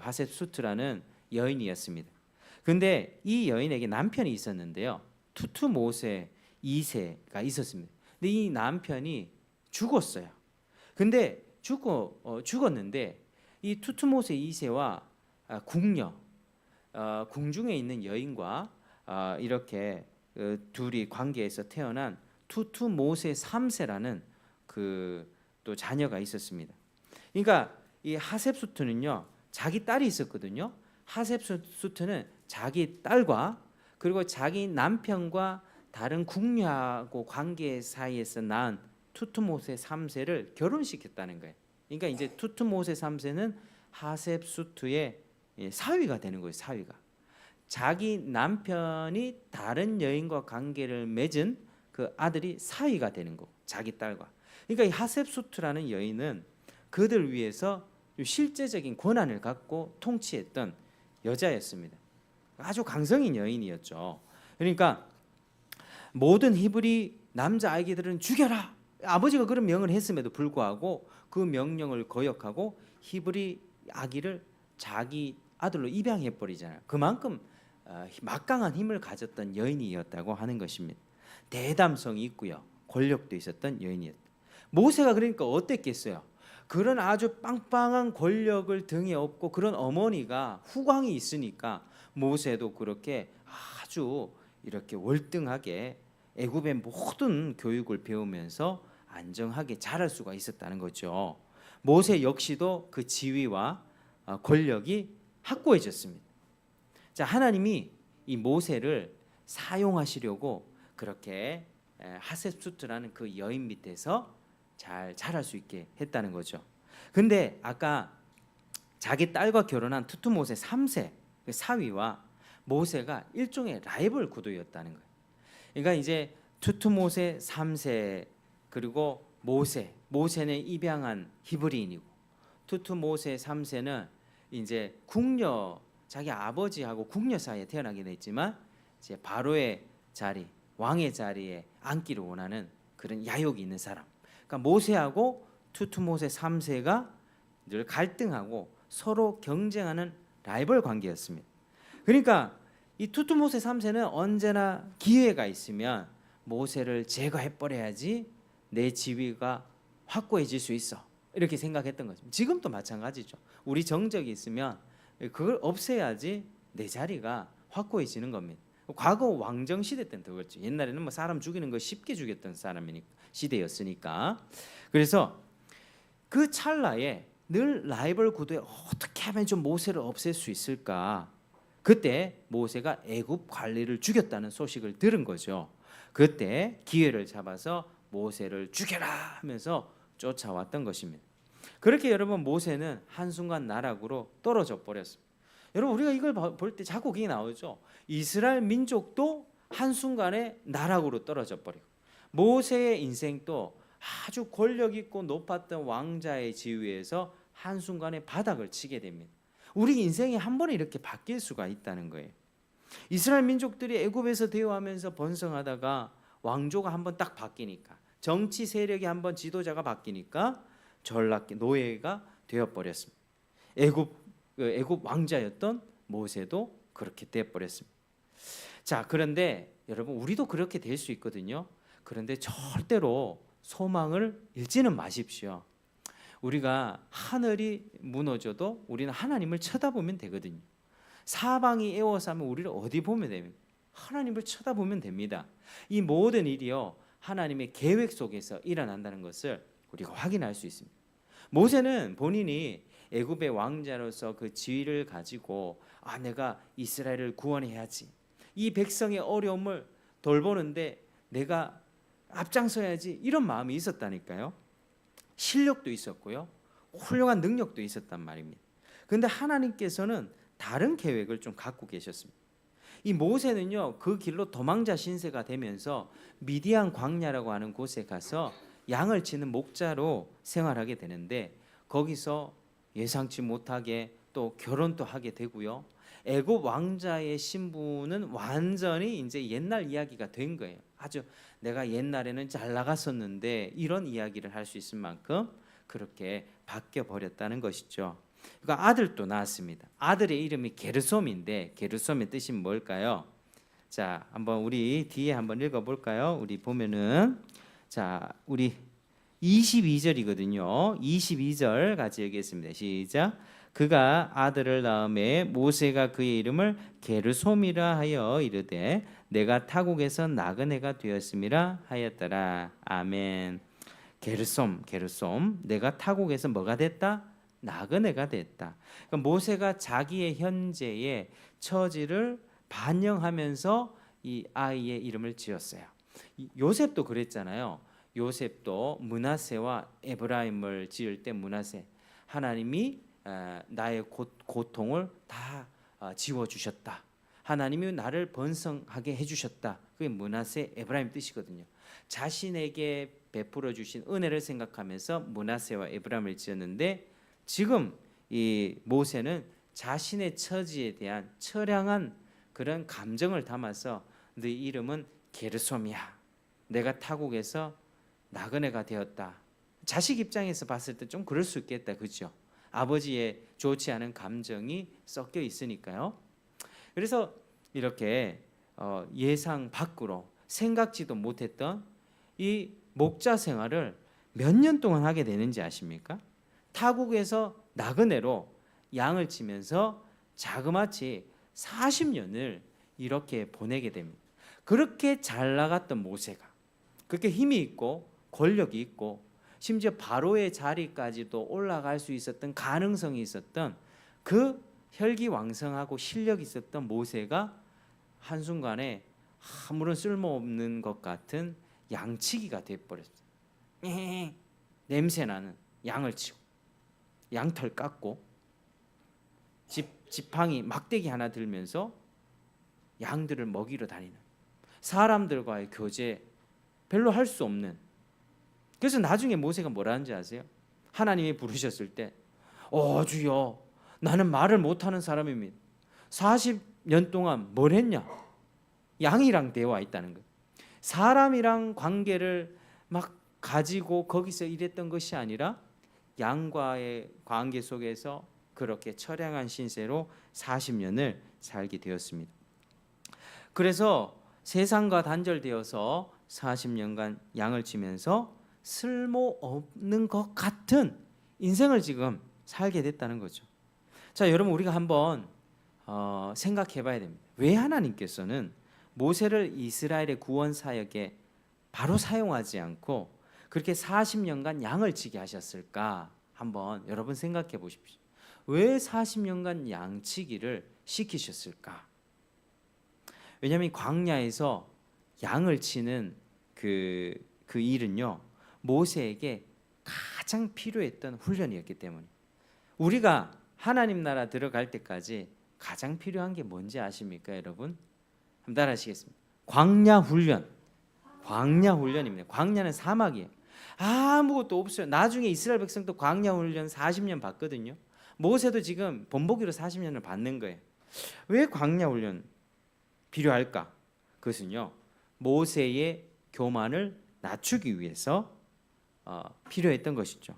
하셉수트라는 여인이었습니다. 근데 이 여인에게 남편이 있었는데요. 투투모세 2세가 있었습니다. 근데 이 남편이 죽었어요. 근데 죽었는데 이 투투모세 2세와 궁녀, 궁중에 있는 여인과 이렇게 둘이 관계에서 태어난 투투모세 3세라는 그 또 자녀가 있었습니다. 그러니까 이 하셉수트는요 자기 딸이 있었거든요. 하셉수트는 자기 딸과 그리고 자기 남편과 다른 궁녀하고 관계 사이에서 낳은 투투모세 3세를 결혼시켰다는 거예요. 그러니까 이제 투투모세 3세는 하셉수트의 사위가 되는 거예요. 사위가. 자기 남편이 다른 여인과 관계를 맺은 그 아들이 사위가 되는 거. 자기 딸과. 그러니까 이 하셉수트라는 여인은 그들 위해서 실제적인 권한을 갖고 통치했던 여자였습니다. 아주 강성인 여인이었죠. 그러니까 모든 히브리 남자 아기들은 죽여라. 아버지가 그런 명을 했음에도 불구하고 그 명령을 거역하고 히브리 아기를 자기 아들로 입양해 버리잖아요. 그만큼 막강한 힘을 가졌던 여인이었다고 하는 것입니다. 대담성이 있고요. 권력도 있었던 여인이었다. 모세가 그러니까 어땠겠어요? 그런 아주 빵빵한 권력을 등에 업고 그런 어머니가 후광이 있으니까 모세도 그렇게 아주 이렇게 월등하게 애굽의 모든 교육을 배우면서 안정하게 자랄 수가 있었다는 거죠. 모세 역시도 그 지위와 권력이 확고해졌습니다. 자, 하나님이 이 모세를 사용하시려고 그렇게 하셉수트라는 그 여인 밑에서 잘 자랄 수 있게 했다는 거죠. 근데 아까 자기 딸과 결혼한 투투모세 3세 그 사위와 모세가 일종의 라이벌 구도였다는 거예요. 그러니까 이제 투투모세 3세 그리고 모세는 입양한 히브리인이고 투투모세 3세는 이제 궁녀 자기 아버지하고 궁녀 사이에 태어나게 됐지만 이제 바로의 자리 왕의 자리에 앉기를 원하는 그런 야욕이 있는 사람. 그러니까 모세하고 투투모세 3세가 늘 갈등하고 서로 경쟁하는 라이벌 관계였습니다. 그러니까 이 투투모세 3세는 언제나 기회가 있으면 모세를 제거해 버려야지 내 지위가 확고해질 수 있어. 이렇게 생각했던 거죠. 지금도 마찬가지죠. 우리 정적이 있으면 그걸 없애야지 내 자리가 확고해지는 겁니다. 과거 왕정 시대 때는 더 그렇죠. 옛날에는 뭐 사람 죽이는 거 쉽게 죽였던 사람이니까 시대였으니까. 그래서 그 찰나에 늘 라이벌 구도에 어떻게 하면 좀 모세를 없앨 수 있을까? 그때 모세가 애굽 관리를 죽였다는 소식을 들은 거죠. 그때 기회를 잡아서 모세를 죽여라 하면서 쫓아왔던 것입니다. 그렇게 여러분 모세는 한순간 나락으로 떨어져 버렸습니다. 여러분 우리가 이걸 볼 때 자꾸 그게 나오죠. 이스라엘 민족도 한순간에 나락으로 떨어져 버리고 모세의 인생도 아주 권력 있고 높았던 왕자의 지위에서 한순간에 바닥을 치게 됩니다. 우리 인생이 한 번에 이렇게 바뀔 수가 있다는 거예요. 이스라엘 민족들이 애굽에서 대우하면서 번성하다가 왕조가 한번 딱 바뀌니까 정치 세력이 한번 지도자가 바뀌니까 전락기 노예가 되어버렸습니다. 애굽 왕자였던 모세도 그렇게 되어버렸습니다. 자, 그런데 여러분 우리도 그렇게 될 수 있거든요. 그런데 절대로 소망을 잃지는 마십시오. 우리가 하늘이 무너져도 우리는 하나님을 쳐다보면 되거든요. 사방이 에워싸면 우리를 어디 보면 됩니까? 하나님을 쳐다보면 됩니다. 이 모든 일이요 하나님의 계획 속에서 일어난다는 것을 우리가 확인할 수 있습니다. 모세는 본인이 애굽의 왕자로서 그 지위를 가지고 내가 이스라엘을 구원해야지. 이 백성의 어려움을 돌보는데 내가 앞장서야지 이런 마음이 있었다니까요. 실력도 있었고요. 훌륭한 능력도 있었단 말입니다. 그런데 하나님께서는 다른 계획을 좀 갖고 계셨습니다. 이 모세는요 그 길로 도망자 신세가 되면서 미디안 광야라고 하는 곳에 가서 양을 치는 목자로 생활하게 되는데 거기서 예상치 못하게 또 결혼도 하게 되고요. 애굽 왕자의 신부는 완전히 이제 옛날 이야기가 된 거예요. 아주 내가 옛날에는 잘 나갔었는데 이런 이야기를 할 수 있을 만큼 그렇게 바뀌어 버렸다는 것이죠. 그러니까 아들도 낳았습니다. 아들의 이름이 게르솜인데 게르솜의 뜻이 뭘까요? 자, 한번 우리 뒤에 한번 읽어볼까요? 우리 보면은 자, 우리 22절이거든요. 22절 같이 읽겠습니다. 시작. 그가 아들을 낳음에 모세가 그의 이름을 게르솜이라 하여 이르되 내가 타국에서 나그네가 되었음이라 하였더라. 아멘. 게르솜 내가 타국에서 뭐가 됐다? 나그네가 됐다. 그러니까 모세가 자기의 현재의 처지를 반영하면서 이 아이의 이름을 지었어요. 요셉도 그랬잖아요. 요셉도 므낫세와 에브라임을 지을 때 므낫세 하나님이 나의 고통을 다 지워주셨다. 하나님이 나를 번성하게 해주셨다. 그게 므낫세 에브라임 뜻이거든요. 자신에게 베풀어 주신 은혜를 생각하면서 므낫세와 에브라임을 지었는데 지금 이 모세는 자신의 처지에 대한 처량한 그런 감정을 담아서 네 이름은 게르솜이야. 내가 타국에서 나그네가 되었다. 자식 입장에서 봤을 때 좀 그럴 수 있겠다. 그렇죠? 아버지의 좋지 않은 감정이 섞여 있으니까요. 그래서 이렇게 예상 밖으로 생각지도 못했던 이 목자 생활을 몇 년 동안 하게 되는지 아십니까? 타국에서 나그네로 양을 치면서 자그마치 40년을 이렇게 보내게 됩니다. 그렇게 잘 나갔던 모세가, 그렇게 힘이 있고 권력이 있고 심지어 바로의 자리까지도 올라갈 수 있었던 가능성이 있었던 그 혈기왕성하고 실력이 있었던 모세가 한순간에 아무런 쓸모없는 것 같은 양치기가 돼버렸어요. 냄새나는 양을 치고 양털 깎고 지팡이 막대기 하나 들면서 양들을 먹이러 다니는, 사람들과의 교제 별로 할 수 없는. 그래서 나중에 모세가 뭐라는지 아세요? 하나님이 부르셨을 때 주여, 나는 말을 못하는 사람입니다. 40년 동안 뭘 했냐? 양이랑 대화 있다는 거예요. 사람이랑 관계를 막 가지고 거기서 일했던 것이 아니라 양과의 관계 속에서 그렇게 처량한 신세로 40년을 살게 되었습니다. 그래서 세상과 단절되어서 40년간 양을 치면서 쓸모없는 것 같은 인생을 지금 살게 됐다는 거죠. 자, 여러분, 우리가 한번 생각해 봐야 됩니다. 왜 하나님께서는 모세를 이스라엘의 구원 사역에 바로 사용하지 않고 그렇게 40년간 양을 치게 하셨을까? 한번 여러분 생각해 보십시오. 왜 40년간 양치기를 시키셨을까? 왜냐하면 광야에서 양을 치는 그 일은요, 모세에게 가장 필요했던 훈련이었기 때문에. 우리가 하나님 나라 들어갈 때까지 가장 필요한 게 뭔지 아십니까, 여러분? 한번 따라하시겠습니다. 광야 훈련. 광야 훈련입니다. 광야는 사막이에요. 아무것도 없어요. 나중에 이스라엘 백성도 광야 훈련 40년 받거든요. 모세도 지금 본보기로 40년을 받는 거예요. 왜 광야 훈련 필요할까? 그것은요, 모세의 교만을 낮추기 위해서 필요했던 것이죠.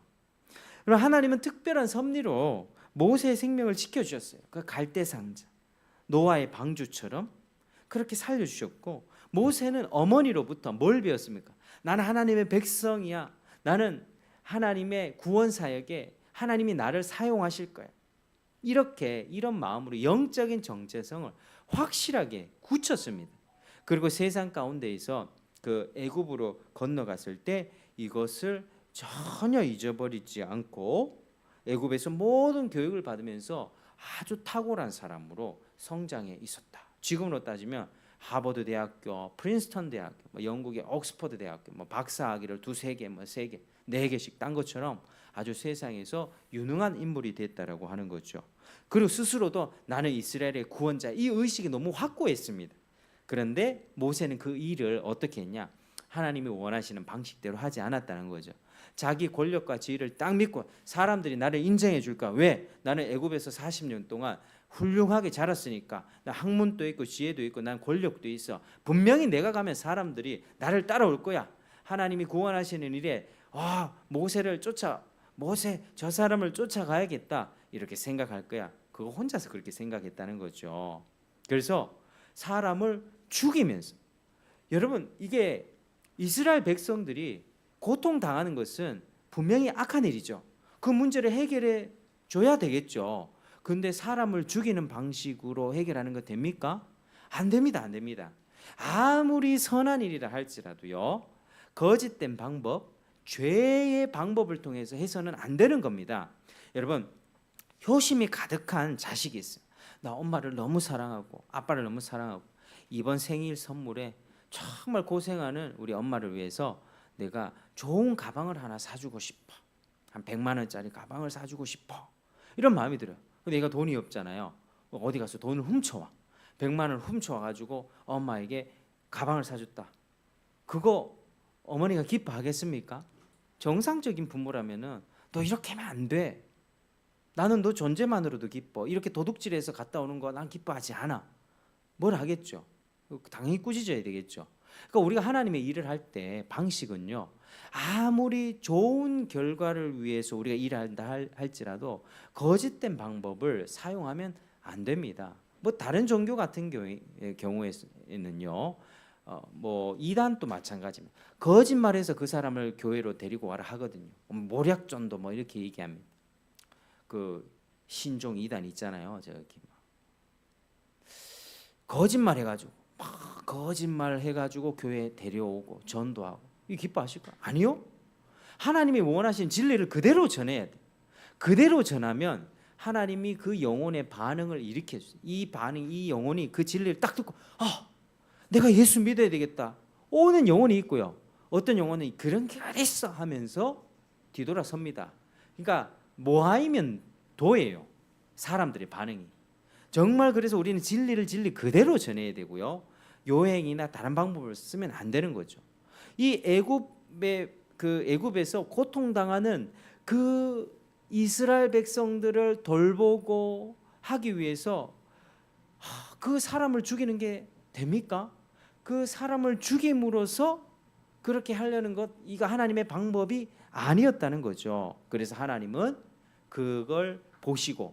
그럼 하나님은 특별한 섭리로 모세의 생명을 지켜주셨어요. 그 갈대 상자, 노아의 방주처럼 그렇게 살려주셨고, 모세는 어머니로부터 뭘 배웠습니까? 나는 하나님의 백성이야. 나는 하나님의 구원 사역에 하나님이 나를 사용하실 거야. 이런 마음으로 영적인 정체성을 확실하게 굳혔습니다. 그리고 세상 가운데에서 그 애굽으로 건너갔을 때 이것을 전혀 잊어버리지 않고 애굽에서 모든 교육을 받으면서 아주 탁월한 사람으로 성장해 있었다. 지금으로 따지면 하버드 대학교, 프린스턴 대학교, 영국의 옥스퍼드 대학교, 박사학위를 2, 3개, 3개, 4개씩 딴 것처럼 아주 세상에서 유능한 인물이 됐다라고 하는 거죠. 그리고 스스로도 나는 이스라엘의 구원자, 이 의식이 너무 확고했습니다. 그런데 모세는 그 일을 어떻게 했냐? 하나님이 원하시는 방식대로 하지 않았다는 거죠. 자기 권력과 지위를 딱 믿고 사람들이 나를 인정해 줄까? 왜? 나는 애굽에서 40년 동안 훌륭하게 자랐으니까. 나 학문도 있고 지혜도 있고 난 권력도 있어. 분명히 내가 가면 사람들이 나를 따라올 거야. 하나님이 구원하시는 일에 모세 저 사람을 쫓아가야겠다, 이렇게 생각할 거야. 그거 혼자서 그렇게 생각했다는 거죠. 그래서 사람을 죽이면서, 여러분, 이게 이스라엘 백성들이 고통당하는 것은 분명히 악한 일이죠. 그 문제를 해결해 줘야 되겠죠. 근데 사람을 죽이는 방식으로 해결하는 거 됩니까? 안 됩니다. 안 됩니다. 아무리 선한 일이라 할지라도요, 거짓된 방법, 죄의 방법을 통해서 해서는 안 되는 겁니다. 여러분, 효심이 가득한 자식이 있어요. 나 엄마를 너무 사랑하고 아빠를 너무 사랑하고 이번 생일 선물에 정말 고생하는 우리 엄마를 위해서 내가 좋은 가방을 하나 사주고 싶어. 한 100만 원짜리 가방을 사주고 싶어. 이런 마음이 들어요. 근데 내가 돈이 없잖아요. 어디 가서 돈을 훔쳐와. 100만 원을 훔쳐와가지고 엄마에게 가방을 사줬다. 그거 어머니가 기뻐하겠습니까? 정상적인 부모라면은 너 이렇게 하면 안 돼. 나는 너 존재만으로도 기뻐. 이렇게 도둑질해서 갔다 오는 거 난 기뻐하지 않아. 뭘 하겠죠? 당연히 꾸짖어야 되겠죠. 그러니까 우리가 하나님의 일을 할 때 방식은요, 아무리 좋은 결과를 위해서 우리가 일한다 할지라도 거짓된 방법을 사용하면 안 됩니다. 다른 종교 같은 경우에는요, 이단도 마찬가지입니다. 거짓말해서 그 사람을 교회로 데리고 와라 하거든요. 모략전도 이렇게 얘기합니다. 그 신종 이단 있잖아요. 저기 거짓말 해가지고 막 거짓말 해가지고 교회 데려오고 전도하고 이 기뻐하실까? 아니요. 하나님이 원하신 진리를 그대로 전해야 돼. 그대로 전하면 하나님이 그 영혼의 반응을 일으켜 주세요. 이 반응, 이 영혼이 그 진리를 딱 듣고 내가 예수 믿어야 되겠다. 오는 영혼이 있고요. 어떤 영혼은 그런 게 어딨어 하면서 뒤돌아섭니다. 그러니까 모하이면 도예요. 사람들의 반응이. 정말 그래서 우리는 진리를 진리 그대로 전해야 되고요. 요행이나 다른 방법을 쓰면 안 되는 거죠. 이 애굽에서 고통당하는 그 이스라엘 백성들을 돌보고 하기 위해서 그 사람을 죽이는 게 됩니까? 그 사람을 죽임으로써 그렇게 하려는 것, 이거 하나님의 방법이 아니었다는 거죠. 그래서 하나님은 그걸 보시고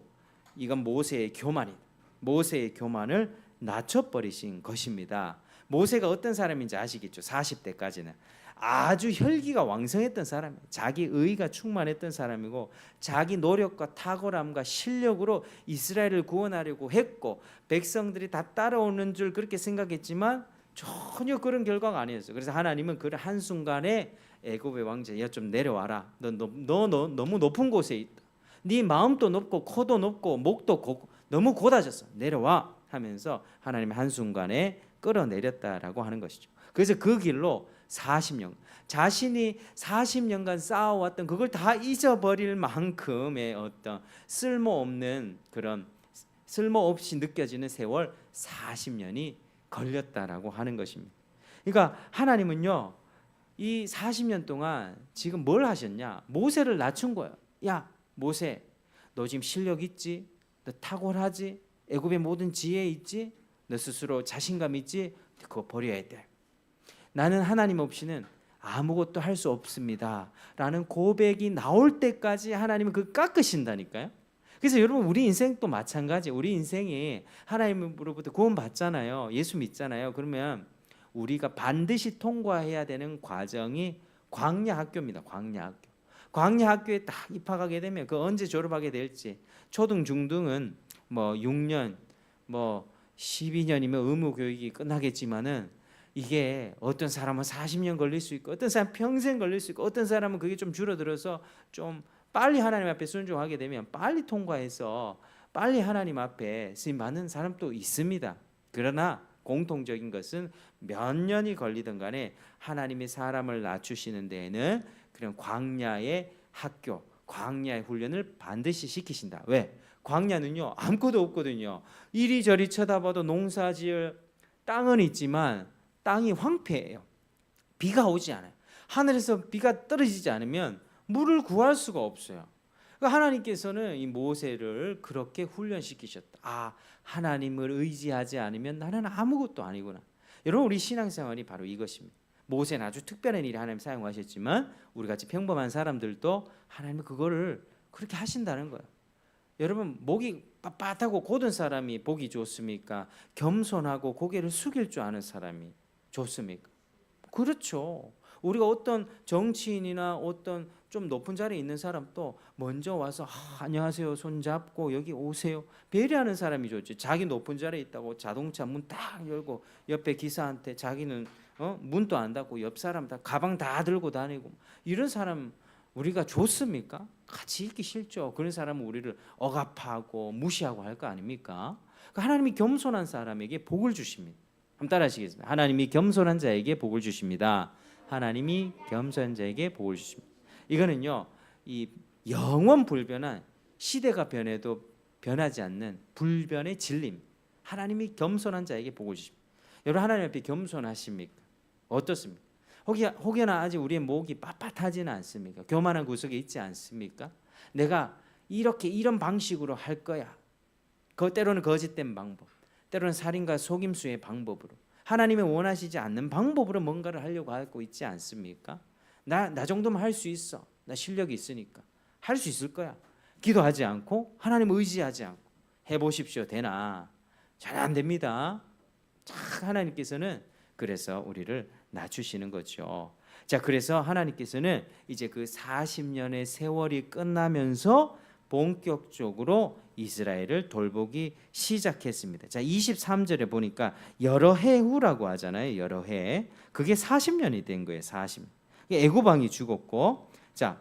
이건 모세의 교만이다. 모세의 교만을 낮춰버리신 것입니다. 모세가 어떤 사람인지 아시겠죠? 40대까지는 아주 혈기가 왕성했던 사람이에요. 자기 의가 충만했던 사람이고 자기 노력과 탁월함과 실력으로 이스라엘을 구원하려고 했고 백성들이 다 따라오는 줄 그렇게 생각했지만 전혀 그런 결과가 아니었어요. 그래서 하나님은 그 한순간에 애굽의 왕자, 야 좀 내려와라. 너 너무 높은 곳에 있다. 네 마음도 높고 코도 높고 목도 너무 곧아졌어. 내려와 하면서 하나님 한순간에 끌어내렸다라고 하는 것이죠. 그래서 그 길로 40년 자신이 40년간 쌓아왔던 그걸 다 잊어버릴 만큼의 어떤 쓸모없는 그런 쓸모없이 느껴지는 세월 40년이 걸렸다라고 하는 것입니다. 그러니까 하나님은요 이 40년 동안 지금 뭘 하셨냐? 모세를 낮춘 거예요. 야 모세, 너 지금 실력 있지? 너 탁월하지? 애굽의 모든 지혜 있지? 너 스스로 자신감 있지? 그거 버려야 돼. 나는 하나님 없이는 아무것도 할 수 없습니다 라는 고백이 나올 때까지 하나님은 그 깎으신다니까요. 그래서 여러분 우리 인생도 마찬가지. 우리 인생이 하나님으로부터 구원 받잖아요. 예수 믿잖아요. 그러면 우리가 반드시 통과해야 되는 과정이 광야 학교입니다. 광야 학교. 광야 학교에 딱 입학하게 되면 그 언제 졸업하게 될지 초등 중등은 뭐 6년 뭐 12년이면 의무 교육이 끝나겠지만은 이게 어떤 사람은 40년 걸릴 수 있고 어떤 사람은 평생 걸릴 수 있고 어떤 사람은 그게 좀 줄어들어서 좀 빨리 하나님 앞에 순종하게 되면 빨리 통과해서 빨리 하나님 앞에 쓰임 받는 사람도 있습니다. 그러나 공통적인 것은 몇 년이 걸리든 간에 하나님이 사람을 낮추시는 데에는 그런 광야의 학교, 광야의 훈련을 반드시 시키신다. 왜? 광야는요 아무것도 없거든요. 이리저리 쳐다봐도 농사지을 땅은 있지만 땅이 황폐해요. 비가 오지 않아요. 하늘에서 비가 떨어지지 않으면 물을 구할 수가 없어요. 그러니까 하나님께서는 이 모세를 그렇게 훈련시키셨다. 하나님을 의지하지 않으면 나는 아무것도 아니구나. 여러분 우리 신앙생활이 바로 이것입니다. 모세는 아주 특별한 일에 하나님 사용하셨지만 우리 같이 평범한 사람들도 하나님은 그거를 그렇게 하신다는 거예요. 여러분 목이 빳빳하고 곧은 사람이 복이 좋습니까? 겸손하고 고개를 숙일 줄 아는 사람이 좋습니까? 그렇죠. 우리가 어떤 정치인이나 어떤 좀 높은 자리에 있는 사람도 먼저 와서 안녕하세요 손잡고 여기 오세요 배려하는 사람이 좋지. 자기 높은 자리에 있다고 자동차 문 딱 열고 옆에 기사한테 자기는 문도 안 닫고 옆 사람 다 가방 다 들고 다니고 이런 사람 우리가 좋습니까? 같이 있기 싫죠. 그런 사람은 우리를 억압하고 무시하고 할 거 아닙니까? 그러니까 하나님이 겸손한 사람에게 복을 주십니다. 한번 따라하시겠습니다. 하나님이 겸손한 자에게 복을 주십니다. 하나님이 겸손한 자에게 복을 주십니다. 이거는요 이 영원 불변한 시대가 변해도 변하지 않는 불변의 진리입니다. 하나님이 겸손한 자에게 복을 주십니다. 여러분 하나님 앞에 겸손하십니까? 어떻습니까? 혹여나 아직 우리의 목이 빳빳하지는 않습니까? 교만한 구석에 있지 않습니까? 내가 이런 방식으로 할 거야. 때로는 거짓된 방법, 때로는 살인과 속임수의 방법으로 하나님이 원하시지 않는 방법으로 뭔가를 하려고 하고 있지 않습니까? 나 정도면 할 수 있어. 나 실력이 있으니까 할 수 있을 거야. 기도하지 않고 하나님 의지하지 않고 해보십시오. 되나? 잘 안 됩니다. 하나님께서는 그래서 우리를 낮추시는 거죠. 자, 그래서 하나님께서는 이제 그 40년의 세월이 끝나면서 본격적으로 이스라엘을 돌보기 시작했습니다. 자, 23절에 보니까 여러 해 후라고 하잖아요. 여러 해. 그게 40년이 된 거예요. 40년. 애굽 왕이 죽었고, 자,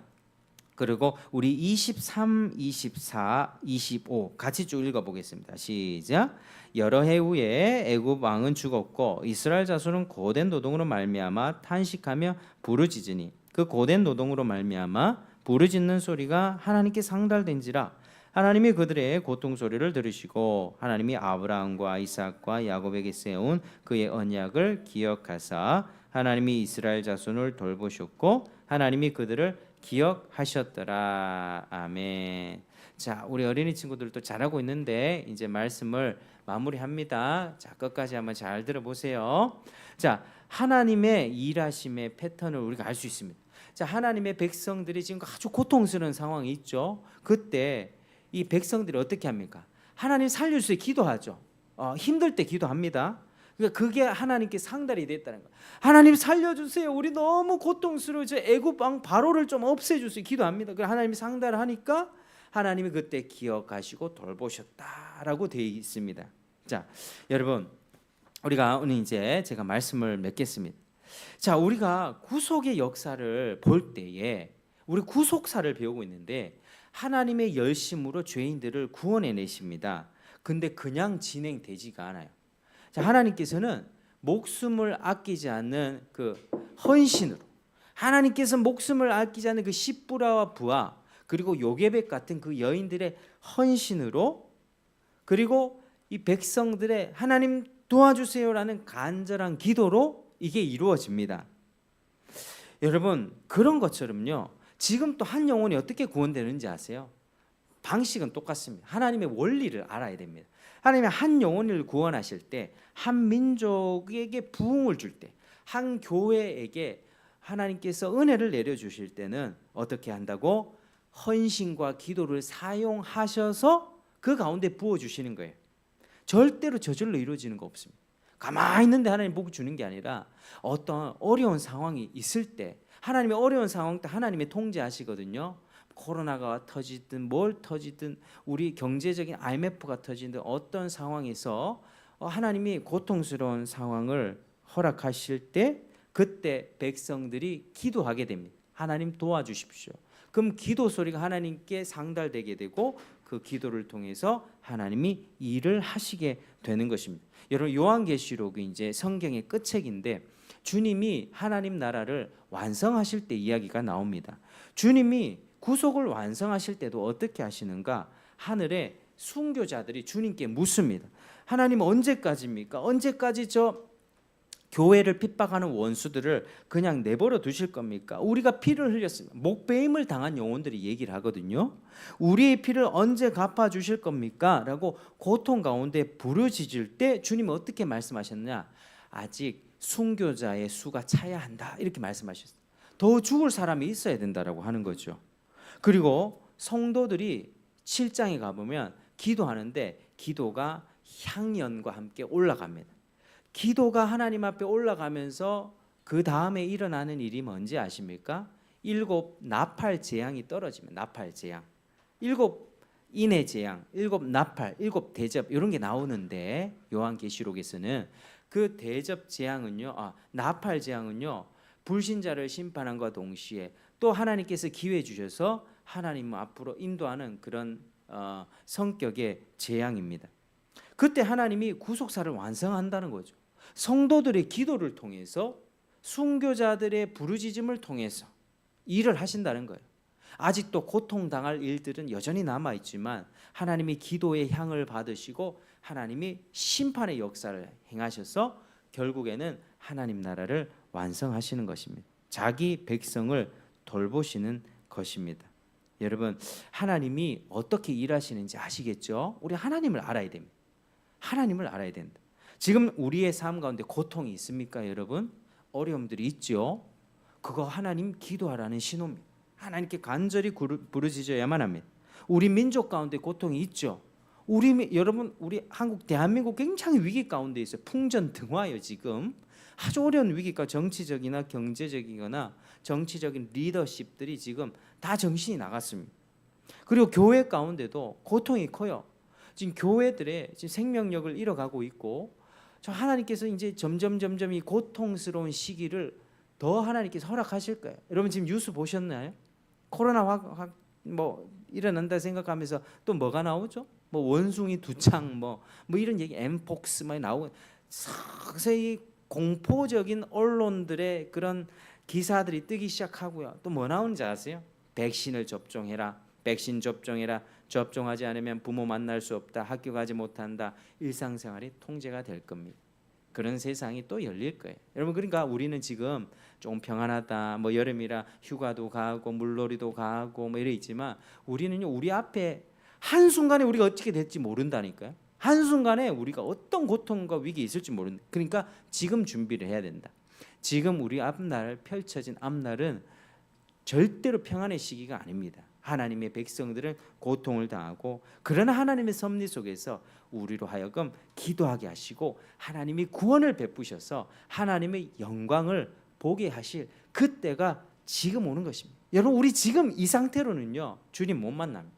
그리고 우리 23, 24, 25 같이 쭉 읽어보겠습니다. 시작. 여러 해 후에 애굽 왕은 죽었고 이스라엘 자손은 고된 노동으로 말미암아 탄식하며 부르짖으니 그 고된 노동으로 말미암아 부르짖는 소리가 하나님께 상달된지라 하나님이 그들의 고통 소리를 들으시고 하나님이 아브라함과 이삭과 야곱에게 세운 그의 언약을 기억하사 하나님이 이스라엘 자손을 돌보셨고 하나님이 그들을 기억하셨더라. 아멘. 자, 우리 어린이 친구들도 잘하고 있는데 이제 말씀을 마무리합니다. 자, 끝까지 한번 잘 들어보세요. 자, 하나님의 일하심의 패턴을 우리가 알 수 있습니다. 자, 하나님의 백성들이 지금 아주 고통스러운 상황이 있죠. 그때 이 백성들이 어떻게 합니까? 하나님 살려주세요 기도하죠. 힘들 때 기도합니다. 그러니까 그게 하나님께 상달이 됐다는 거예요. 하나님 살려주세요. 우리 너무 고통스러워. 저 애굽 왕 바로를 좀 없애주세요. 기도합니다. 그래서 하나님이 상달을 하니까 하나님이 그때 기억하시고 돌보셨다라고 되어 있습니다. 자, 여러분 우리가 오늘 이제 제가 말씀을 맺겠습니다. 자, 우리가 구속의 역사를 볼 때에 우리 구속사를 배우고 있는데 하나님의 열심으로 죄인들을 구원해 내십니다. 근데 그냥 진행되지가 않아요. 자, 하나님께서는 목숨을 아끼지 않는 그 헌신으로 하나님께서 목숨을 아끼지 않는 그 십부라와 부하 그리고 요게벳 같은 그 여인들의 헌신으로 그리고 이 백성들의 하나님 도와주세요라는 간절한 기도로 이게 이루어집니다. 여러분 그런 것처럼요. 지금 또 한 영혼이 어떻게 구원되는지 아세요? 방식은 똑같습니다. 하나님의 원리를 알아야 됩니다. 하나님의 한 영혼을 구원하실 때, 한 민족에게 부흥을 줄 때, 한 교회에게 하나님께서 은혜를 내려주실 때는 어떻게 한다고? 헌신과 기도를 사용하셔서 그 가운데 부어주시는 거예요. 절대로 저절로 이루어지는 거 없습니다. 가만히 있는데 하나님 복 주는 게 아니라 어떤 어려운 상황이 있을 때 하나님의 어려운 상황 때 하나님이 통제하시거든요. 코로나가 터지든 뭘 터지든 우리 경제적인 IMF가 터지든 어떤 상황에서 하나님이 고통스러운 상황을 허락하실 때 그때 백성들이 기도하게 됩니다. 하나님 도와주십시오. 그럼 기도 소리가 하나님께 상달되게 되고 그 기도를 통해서 하나님이 일을 하시게 되는 것입니다. 여러분 요한계시록이 이제 성경의 끝책인데 주님이 하나님 나라를 완성하실 때 이야기가 나옵니다. 주님이 구속을 완성하실 때도 어떻게 하시는가? 하늘에 순교자들이 주님께 묻습니다. 하나님 언제까지입니까? 언제까지 저 교회를 핍박하는 원수들을 그냥 내버려 두실 겁니까? 우리가 피를 흘렸습니다. 목배임을 당한 영혼들이 얘기를 하거든요. 우리의 피를 언제 갚아주실 겁니까? 라고 고통 가운데 부르짖을 때 주님은 어떻게 말씀하셨냐? 아직 순교자의 수가 차야 한다 이렇게 말씀하셨어요. 더 죽을 사람이 있어야 된다라고 하는 거죠. 그리고 성도들이 7장에 가보면 기도하는데 기도가 향연과 함께 올라갑니다. 기도가 하나님 앞에 올라가면서 그 다음에 일어나는 일이 뭔지 아십니까? 7 나팔 재앙이 떨어지면 나팔 재앙 7 인의 재앙 7 나팔 7 대접 이런 게 나오는데 요한계시록에서는 그 대접 재앙은요 나팔 재앙은요 불신자를 심판함과 동시에 또 하나님께서 기회 주셔서 하나님 앞으로 인도하는 그런 성격의 재앙입니다. 그때 하나님이 구속사를 완성한다는 거죠. 성도들의 기도를 통해서 순교자들의 부르짖음을 통해서 일을 하신다는 거예요. 아직도 고통당할 일들은 여전히 남아있지만 하나님이 기도의 향을 받으시고 하나님이 심판의 역사를 행하셔서 결국에는 하나님 나라를 완성하시는 것입니다. 자기 백성을 돌보시는 것입니다. 여러분 하나님이 어떻게 일하시는지 아시겠죠? 우리 하나님을 알아야 됩니다. 하나님을 알아야 된다. 지금 우리의 삶 가운데 고통이 있습니까, 여러분? 어려움들이 있죠. 그거 하나님 기도하라는 신호입니다. 하나님께 간절히 부르짖어야만 합니다. 우리 민족 가운데 고통이 있죠. 여러분 우리 한국 대한민국 굉장히 위기 가운데 있어요. 풍전등화요 지금. 아주 어려운 위기가 정치적이나 경제적이거나 정치적인 리더십들이 지금 다 정신이 나갔습니다. 그리고 교회 가운데도 고통이 커요. 지금 교회들의 지금 생명력을 잃어가고 있고, 저 하나님께서 이제 점점 이 고통스러운 시기를 더 하나님께서 허락하실 거예요. 여러분 지금 뉴스 보셨나요? 코로나 뭐 일어난다 생각하면서 또 뭐가 나오죠? 뭐 원숭이 두창 뭐 이런 얘기, 엠폭스 막 나오고, 서서히 공포적인 언론들의 그런 기사들이 뜨기 시작하고요. 또 뭐 나오는지 아세요? 백신을 접종해라. 백신 접종해라. 접종하지 않으면 부모 만날 수 없다. 학교 가지 못한다. 일상생활이 통제가 될 겁니다. 그런 세상이 또 열릴 거예요. 여러분, 그러니까 우리는 지금 좀 평안하다. 뭐 여름이라 휴가도 가고 물놀이도 가고 뭐 이래 있지만, 우리는요, 우리 앞에 한순간에 우리가 어떻게 될지 모른다니까요. 한순간에 우리가 어떤 고통과 위기 있을지 모른다. 그러니까 지금 준비를 해야 된다. 지금 우리 앞날 펼쳐진 앞날은 절대로 평안의 시기가 아닙니다. 하나님의 백성들은 고통을 당하고, 그러나 하나님의 섭리 속에서 우리로 하여금 기도하게 하시고 하나님이 구원을 베푸셔서 하나님의 영광을 보게 하실 그때가 지금 오는 것입니다. 여러분, 우리 지금 이 상태로는요, 주님 못 만납니다.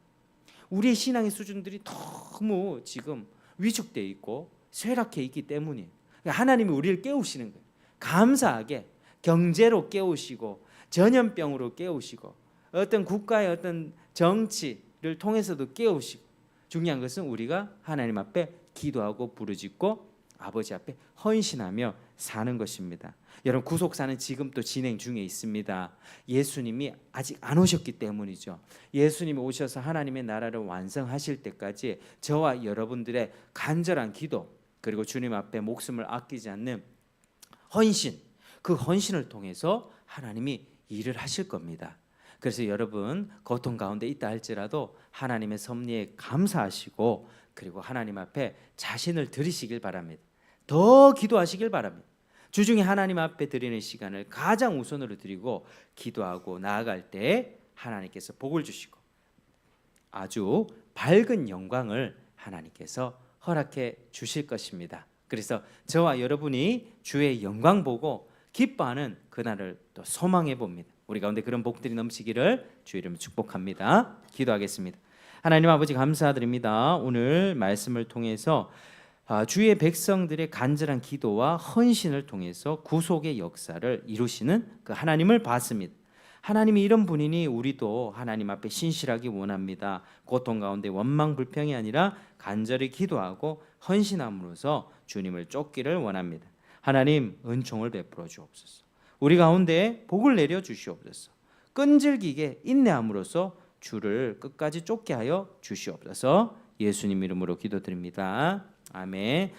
우리의 신앙의 수준들이 너무 지금 위축되어 있고 쇠락해 있기 때문이에요. 하나님이 우리를 깨우시는 거예요. 감사하게 경제로 깨우시고 전염병으로 깨우시고 어떤 국가의 어떤 정치를 통해서도 깨우시고, 중요한 것은 우리가 하나님 앞에 기도하고 부르짖고 아버지 앞에 헌신하며 사는 것입니다. 여러분, 구속사는 지금 또 진행 중에 있습니다. 예수님이 아직 안 오셨기 때문이죠. 예수님이 오셔서 하나님의 나라를 완성하실 때까지 저와 여러분들의 간절한 기도, 그리고 주님 앞에 목숨을 아끼지 않는 헌신, 그 헌신을 통해서 하나님이 일을 하실 겁니다. 그래서 여러분, 고통 가운데 있다 할지라도 하나님의 섭리에 감사하시고, 그리고 하나님 앞에 자신을 드리시길 바랍니다. 더 기도하시길 바랍니다. 주중에 하나님 앞에 드리는 시간을 가장 우선으로 드리고 기도하고 나아갈 때 하나님께서 복을 주시고 아주 밝은 영광을 하나님께서 허락해 주실 것입니다. 그래서 저와 여러분이 주의 영광 보고 기뻐하는 그날을 또 소망해 봅니다. 우리 가운데 그런 복들이 넘치기를 주의 이름으로 축복합니다. 기도하겠습니다. 하나님 아버지, 감사드립니다. 오늘 말씀을 통해서 주의 백성들의 간절한 기도와 헌신을 통해서 구속의 역사를 이루시는 그 하나님을 봤습니다. 하나님이 이런 분이니 우리도 하나님 앞에 신실하기 원합니다. 고통 가운데 원망 불평이 아니라 간절히 기도하고 헌신함으로써 주님을 쫓기를 원합니다. 하나님, 은총을 베풀어 주옵소서. 우리 가운데 복을 내려 주시옵소서. 끈질기게 인내함으로써 주를 끝까지 쫓게 하여 주시옵소서. 예수님 이름으로 기도드립니다. 아멘.